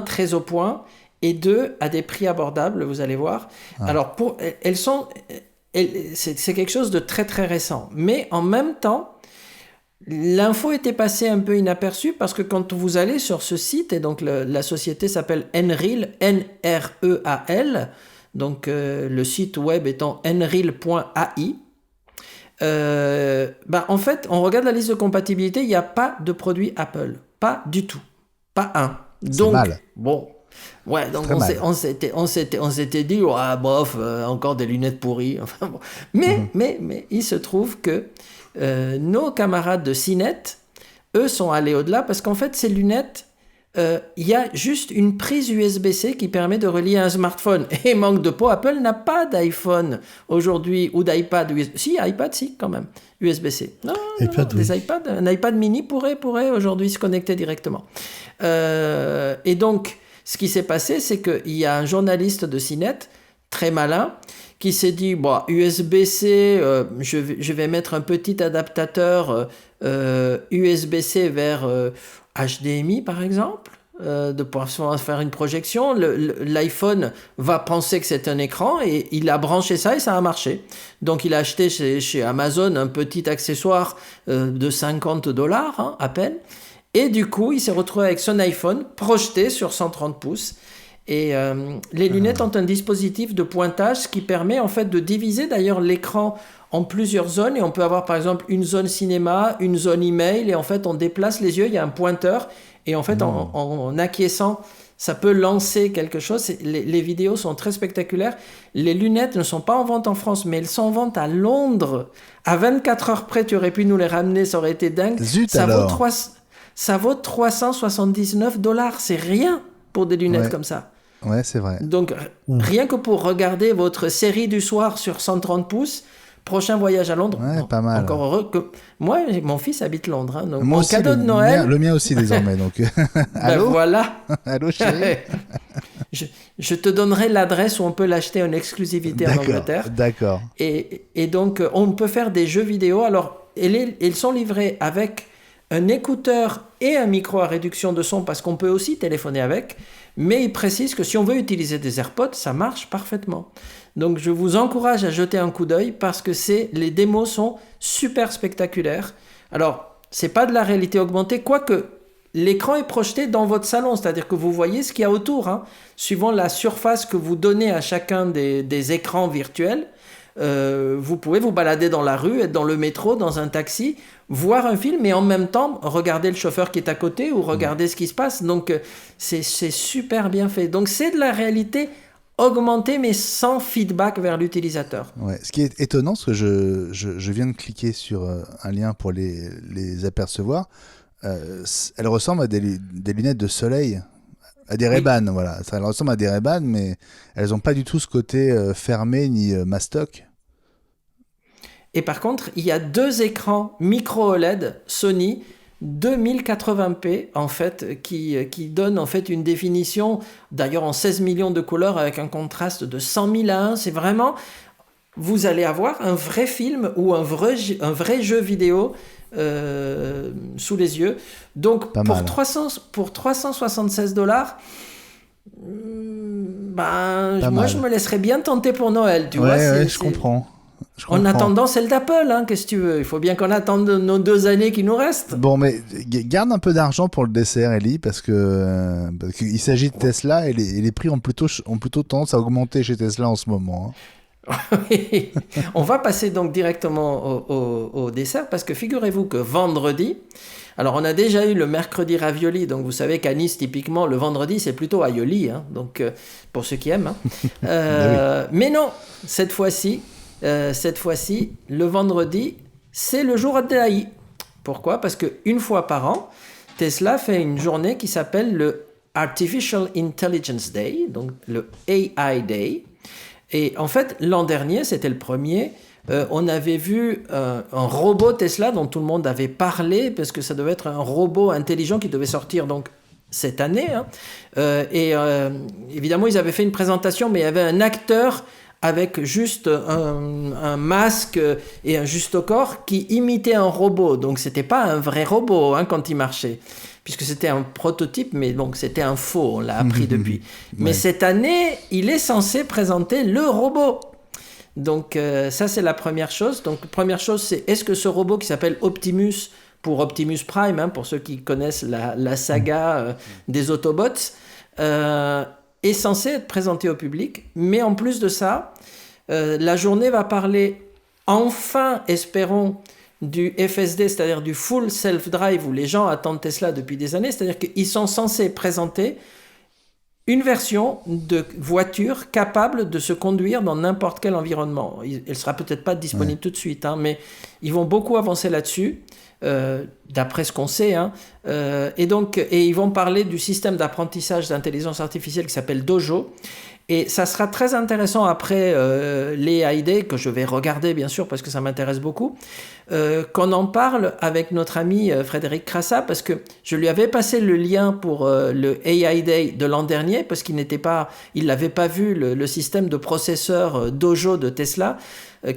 très au point, et deux, à des prix abordables, vous allez voir. Alors, c'est quelque chose de très, très récent. Mais en même temps, l'info était passée un peu inaperçue parce que quand vous allez sur ce site, et donc la société s'appelle Nreal, N-R-E-A-L, donc le site web étant nreal.ai, en fait, on regarde la liste de compatibilité, il n'y a pas de produit Apple. Pas du tout. Pas un. Donc, mal. Bon. Ouais, donc on s'était dit, encore des lunettes pourries. Enfin, bon. Mais il se trouve que nos camarades de CNET, eux, sont allés au-delà parce qu'en fait, ces lunettes, il y a juste une prise USB-C qui permet de relier un smartphone. Et manque de peau, Apple n'a pas d'iPhone aujourd'hui ou d'iPad. Si, iPad, si, quand même. USB-C. Non, des iPads. Un iPad mini pourrait aujourd'hui se connecter directement. Et donc, ce qui s'est passé, c'est qu'il y a un journaliste de CNET, très malin, qui s'est dit, USB-C, je vais mettre un petit adaptateur USB-C vers HDMI, par exemple, de pouvoir faire une projection. L'iPhone va penser que c'est un écran et il a branché ça et ça a marché. Donc, il a acheté chez Amazon un petit accessoire de $50, à peine. Et du coup, il s'est retrouvé avec son iPhone projeté sur 130 pouces. Et les lunettes ont un dispositif de pointage qui permet en fait de diviser d'ailleurs l'écran en plusieurs zones. Et on peut avoir par exemple une zone cinéma, une zone email. Et en fait, on déplace les yeux, il y a un pointeur. Et en fait, en acquiesçant, ça peut lancer quelque chose. Les vidéos sont très spectaculaires. Les lunettes ne sont pas en vente en France, mais elles sont en vente à Londres. À 24 heures près, tu aurais pu nous les ramener, ça aurait été dingue. Zut, ça vaut $379. C'est rien pour des lunettes comme ça. Ouais, c'est vrai. Donc, rien que pour regarder votre série du soir sur 130 pouces, prochain voyage à Londres. Ouais, pas mal. Encore heureux que... Moi, mon fils habite Londres. Donc moi mon aussi, cadeau de Noël... Le mien aussi, désormais. Donc... Allô voilà. Allô, chérie. Je te donnerai l'adresse où on peut l'acheter en exclusivité en Angleterre. D'accord. Et donc, on peut faire des jeux vidéo. Alors, ils sont livrés avec un écouteur et un micro à réduction de son parce qu'on peut aussi téléphoner avec, mais il précise que si on veut utiliser des AirPods, ça marche parfaitement. Donc je vous encourage à jeter un coup d'œil parce que les démos sont super spectaculaires. Alors, c'est pas de la réalité augmentée, quoique l'écran est projeté dans votre salon, c'est-à-dire que vous voyez ce qu'il y a autour, hein, suivant la surface que vous donnez à chacun des écrans virtuels. Vous pouvez vous balader dans la rue, être dans le métro, dans un taxi, voir un film et en même temps regarder le chauffeur qui est à côté ou regarder ce qui se passe. Donc c'est super bien fait. Donc c'est de la réalité augmentée mais sans feedback vers l'utilisateur. Ouais. Ce qui est étonnant, parce que je viens de cliquer sur un lien pour les apercevoir, elles ressemblent à des lunettes de soleil. À des Ray-Ban, voilà. Ça ressemble à des Ray-Ban, mais elles n'ont pas du tout ce côté fermé ni mastoc. Et par contre, il y a 2 écrans micro OLED Sony 2080p en fait qui donnent en fait une définition d'ailleurs en 16 millions de couleurs avec un contraste de 100 000 à 1. C'est vraiment, vous allez avoir un vrai film ou un vrai jeu vidéo sous les yeux. Donc pour 376 $, je me laisserais bien tenter pour Noël, tu vois. Je comprends. En attendant celle d'Apple, hein, qu'est-ce que tu veux? Il faut bien qu'on attende nos 2 années qui nous restent. Bon, mais garde un peu d'argent pour le dessert, Ellie, parce qu'il s'agit de Tesla et les prix ont plutôt tendance à augmenter chez Tesla en ce moment. On va passer donc directement au dessert, parce que figurez-vous que vendredi, alors on a déjà eu le mercredi ravioli, donc vous savez qu'à Nice, typiquement, le vendredi, c'est plutôt aioli, hein, donc pour ceux qui aiment. Hein. Mais non, cette fois-ci, le vendredi, c'est le jour de l'AI. Pourquoi? Parce qu'une fois par an, Tesla fait une journée qui s'appelle le Artificial Intelligence Day, donc le AI Day. Et en fait, l'an dernier, c'était le premier, on avait vu un robot Tesla dont tout le monde avait parlé, parce que ça devait être un robot intelligent qui devait sortir donc cette année. Hein. Évidemment, ils avaient fait une présentation, mais il y avait un acteur avec juste un masque et un juste-au-corps qui imitait un robot. Donc, c'était pas un vrai robot hein, quand il marchait, puisque c'était un prototype, mais donc c'était un faux, on l'a appris depuis. Mais cette année, il est censé présenter le robot. Donc, ça, c'est la première chose. Donc, la première chose, c'est est-ce que ce robot qui s'appelle Optimus, pour Optimus Prime, hein, pour ceux qui connaissent la saga des Autobots, est censé être présenté au public. Mais en plus de ça, la journée va parler, enfin, espérons, du FSD, c'est-à-dire du Full Self-Drive, où les gens attendent Tesla depuis des années. C'est-à-dire qu'ils sont censés présenter une version de voiture capable de se conduire dans n'importe quel environnement. Elle ne sera peut-être pas disponible tout de suite, hein, mais ils vont beaucoup avancer là-dessus. D'après ce qu'on sait, hein. Et ils vont parler du système d'apprentissage d'intelligence artificielle qui s'appelle Dojo, et ça sera très intéressant après les AI Day, que je vais regarder bien sûr parce que ça m'intéresse beaucoup, qu'on en parle avec notre ami Frédéric Crassa, parce que je lui avais passé le lien pour le AI Day de l'an dernier, parce qu'il n'avait pas vu le système de processeurs Dojo de Tesla,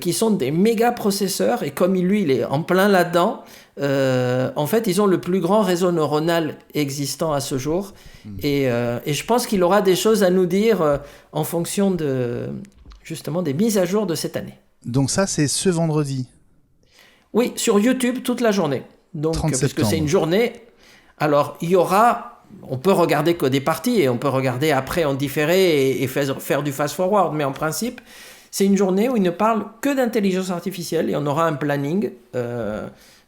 qui sont des méga processeurs, et comme lui il est en plein là-dedans, en fait ils ont le plus grand réseau neuronal existant à ce jour, et je pense qu'il aura des choses à nous dire en fonction justement des mises à jour de cette année. Donc ça c'est ce vendredi? Oui, sur YouTube toute la journée, donc, 30 parce que septembre. c'est une journée. Alors on peut regarder que des parties, et on peut regarder après en différé et faire du fast-forward, mais en principe c'est une journée où il ne parle que d'intelligence artificielle, et on aura un planning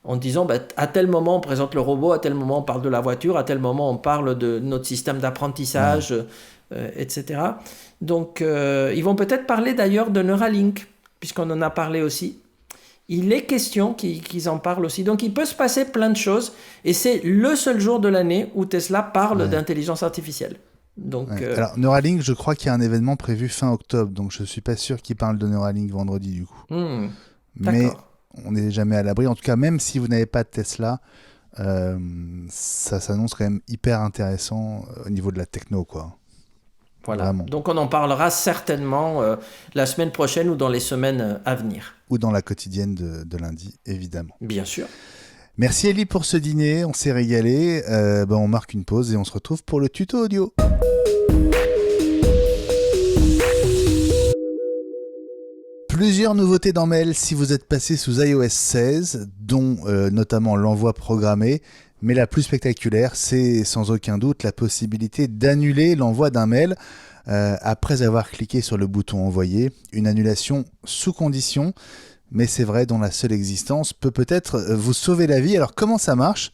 en disant à tel moment on présente le robot, à tel moment on parle de la voiture, à tel moment on parle de notre système d'apprentissage, etc. Donc ils vont peut-être parler d'ailleurs de Neuralink, puisqu'on en a parlé aussi. Il est question qu'ils en parlent aussi. Donc il peut se passer plein de choses, et c'est le seul jour de l'année où Tesla parle d'intelligence artificielle. Donc, Alors Neuralink, je crois qu'il y a un événement prévu fin octobre, donc je suis pas sûr qu'il parle de Neuralink vendredi du coup. Mais on n'est jamais à l'abri. En tout cas, même si vous n'avez pas de Tesla, ça s'annonce quand même hyper intéressant au niveau de la techno, quoi. Voilà. Vraiment. Donc on en parlera certainement la semaine prochaine ou dans les semaines à venir. Ou dans la quotidienne de lundi, évidemment. Bien sûr. Merci Ellie pour ce dîner, on s'est régalé. On marque une pause et on se retrouve pour le tuto audio. Plusieurs nouveautés dans Mail si vous êtes passé sous iOS 16, dont notamment l'envoi programmé. Mais la plus spectaculaire, c'est sans aucun doute la possibilité d'annuler l'envoi d'un mail après avoir cliqué sur le bouton envoyer. Une annulation sous condition, mais c'est vrai, dont la seule existence peut peut-être vous sauver la vie. Alors comment ça marche ?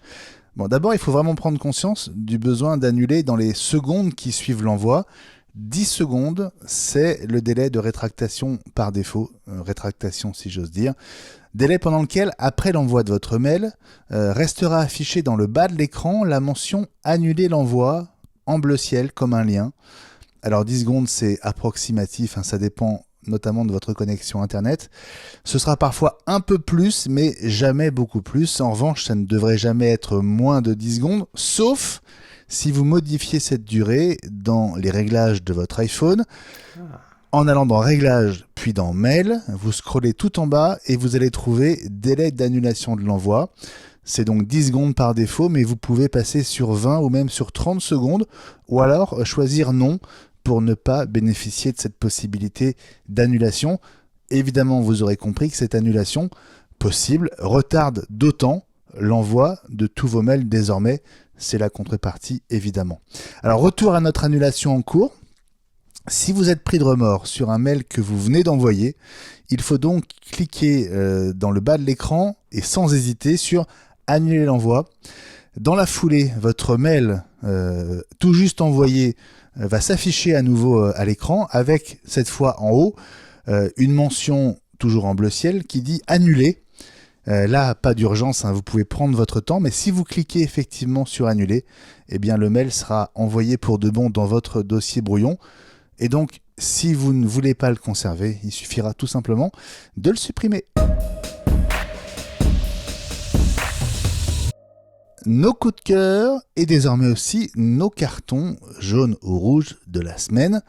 Bon, d'abord, il faut vraiment prendre conscience du besoin d'annuler dans les secondes qui suivent l'envoi. 10 secondes, c'est le délai de rétractation par défaut, rétractation si j'ose dire. Délai pendant lequel, après l'envoi de votre mail, restera affiché dans le bas de l'écran la mention « Annuler l'envoi » en bleu ciel comme un lien. Alors 10 secondes, c'est approximatif, ça dépend notamment de votre connexion Internet. Ce sera parfois un peu plus, mais jamais beaucoup plus. En revanche, ça ne devrait jamais être moins de 10 secondes, sauf si vous modifiez cette durée dans les réglages de votre iPhone. En allant dans Réglages, puis dans Mail, vous scrollez tout en bas et vous allez trouver délai d'annulation de l'envoi. C'est donc 10 secondes par défaut, mais vous pouvez passer sur 20 ou même sur 30 secondes, ou alors choisir non pour ne pas bénéficier de cette possibilité d'annulation. Évidemment, vous aurez compris que cette annulation possible retarde d'autant l'envoi de tous vos mails désormais. C'est la contrepartie, évidemment. Alors, retour à notre annulation en cours. Si vous êtes pris de remords sur un mail que vous venez d'envoyer, il faut donc cliquer dans le bas de l'écran et sans hésiter sur « Annuler l'envoi ». Dans la foulée, votre mail tout juste envoyé va s'afficher à nouveau à l'écran avec, cette fois en haut, une mention toujours en bleu ciel qui dit « Annuler ». Là, pas d'urgence, vous pouvez prendre votre temps, mais si vous cliquez effectivement sur « Annuler », eh bien, le mail sera envoyé pour de bon dans votre dossier brouillon. Et donc, si vous ne voulez pas le conserver, il suffira tout simplement de le supprimer. Nos coups de cœur et désormais aussi nos cartons jaunes ou rouges de la semaine.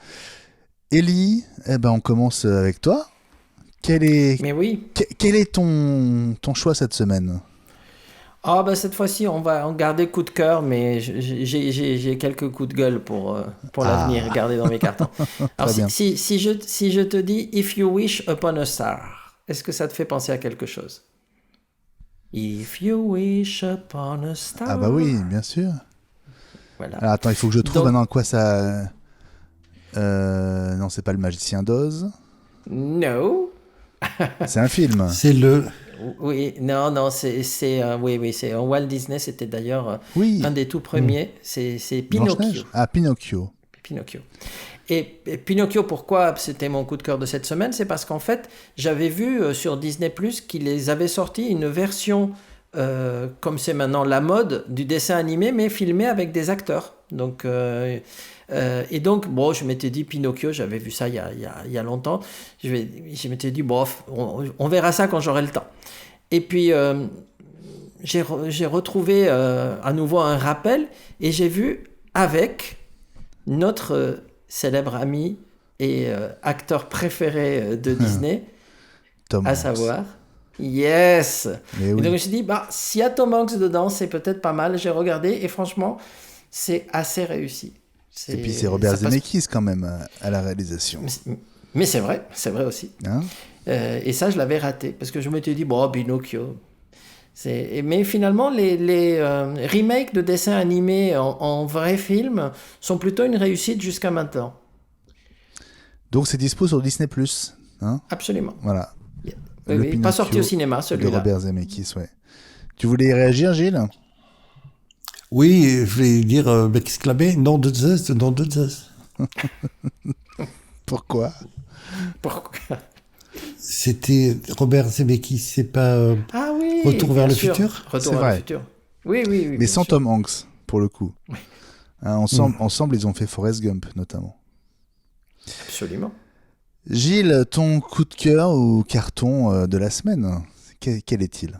Ellie, on commence avec toi. Mais oui. Quel est ton choix cette semaine ? Cette fois-ci, on va garder coup de cœur, mais j'ai quelques coups de gueule pour l'avenir, garder dans mes cartons. Alors, si je te dis « If you wish upon a star », est-ce que ça te fait penser à quelque chose ? If you wish upon a star. Ah bah oui, bien sûr. Voilà. Alors attends, il faut que je trouve maintenant quoi ça... non, c'est pas le Magicien d'Oz. No. C'est un film. C'est le... Oui, non, c'est c'est Walt Disney, c'était d'ailleurs un des tout premiers, c'est Pinocchio. Ah, Pinocchio. Et Pinocchio, pourquoi c'était mon coup de cœur de cette semaine ? C'est parce qu'en fait, j'avais vu sur Disney+, qu'ils avaient sorti une version, comme c'est maintenant la mode, du dessin animé, mais filmé avec des acteurs. Donc, et donc, je m'étais dit, Pinocchio, j'avais vu ça il y a longtemps, je m'étais dit, on verra ça quand j'aurai le temps. Et puis, j'ai retrouvé à nouveau un rappel, et j'ai vu avec notre célèbre ami et acteur préféré de Disney, Tom à Hanks. savoir... Yes. Mais Et oui. donc je me suis dit, s'il y a Tom Hanks dedans, c'est peut-être pas mal. J'ai regardé et franchement, c'est assez réussi. Et puis c'est Robert Zemeckis quand même à la réalisation. Mais c'est vrai aussi. Hein ? Et ça, je l'avais raté parce que je m'étais dit, Pinocchio. Mais finalement, les remakes de dessins animés en vrai film sont plutôt une réussite jusqu'à maintenant. Donc c'est dispo sur Disney+. Hein ? Absolument. Voilà. Oui, pas sorti au cinéma, celui-là. De Robert Zemeckis, ouais. Tu voulais y réagir, Gilles ? Oui, je voulais dire, exclamer, nom de Zeus. Pourquoi ? C'était Robert Zemeckis, c'est pas Ah oui, Retour vers le sûr. futur ? Retour C'est vers vrai. le futur. Oui. Mais sans sûr. Tom Hanks, pour le coup. Ensemble, ils ont fait Forrest Gump, notamment. Absolument. Gilles, ton coup de cœur ou carton de la semaine, quel est-il ?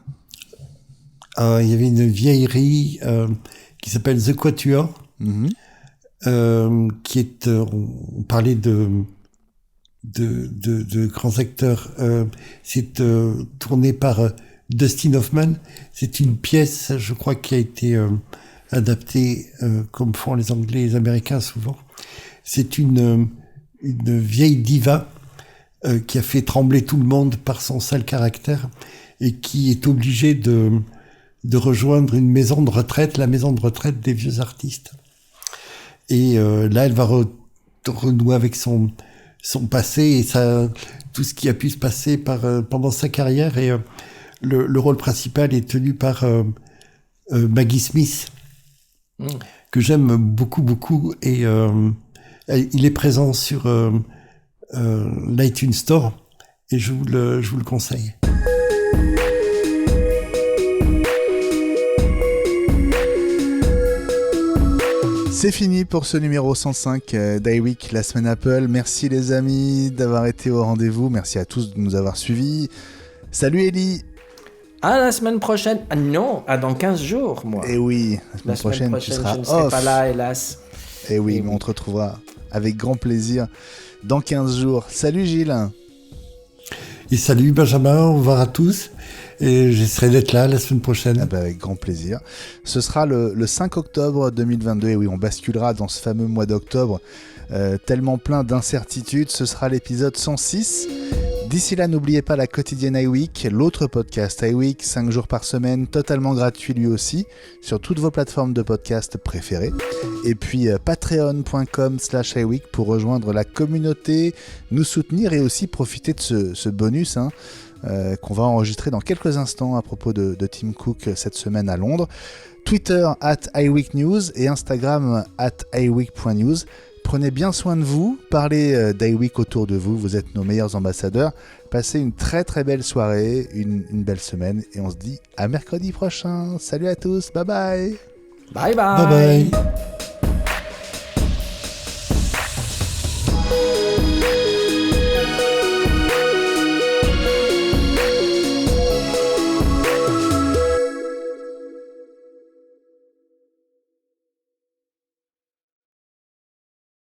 Il y avait une vieillerie qui s'appelle The Quatuor, qui est... on parlait de grands acteurs. C'est tourné par Dustin Hoffman. C'est une pièce, je crois, qui a été adaptée comme font les Anglais et les Américains souvent. C'est une vieille diva qui a fait trembler tout le monde par son sale caractère et qui est obligée de rejoindre une maison de retraite, la maison de retraite des vieux artistes. Et là, elle va renouer avec son passé et tout ce qui a pu se passer pendant sa carrière. Et le rôle principal est tenu par Maggie Smith, que j'aime beaucoup, beaucoup. Et il est présent sur l'iTunes Store et je vous le conseille. C'est fini pour ce numéro 105 d'iWeek, la semaine Apple. Merci les amis d'avoir été au rendez-vous. Merci à tous de nous avoir suivis. Salut Ellie. À la semaine prochaine. Ah non, dans 15 jours, moi. Eh oui, la semaine prochaine tu seras je ne off. serai pas là, hélas. Eh oui, mais on te retrouvera avec grand plaisir dans 15 jours. Salut Gilles. Et salut Benjamin, au revoir à tous. Et j'essaierai d'être là la semaine prochaine. Ah bah avec grand plaisir. Ce sera le 5 octobre 2022. Et oui, on basculera dans ce fameux mois d'octobre tellement plein d'incertitudes. Ce sera l'épisode 106. D'ici là, n'oubliez pas la quotidienne iWeek, l'autre podcast iWeek, 5 jours par semaine, totalement gratuit lui aussi, sur toutes vos plateformes de podcast préférées. Et puis patreon.com/iWeek pour rejoindre la communauté, nous soutenir et aussi profiter de ce bonus qu'on va enregistrer dans quelques instants à propos de Tim Cook cette semaine à Londres. Twitter @iWeekNews et Instagram @iWeek.news. Prenez bien soin de vous, parlez d'iWeek autour de vous, vous êtes nos meilleurs ambassadeurs. Passez une très très belle soirée, une belle semaine et on se dit à mercredi prochain. Salut à tous, bye bye. Bye bye. Bye bye.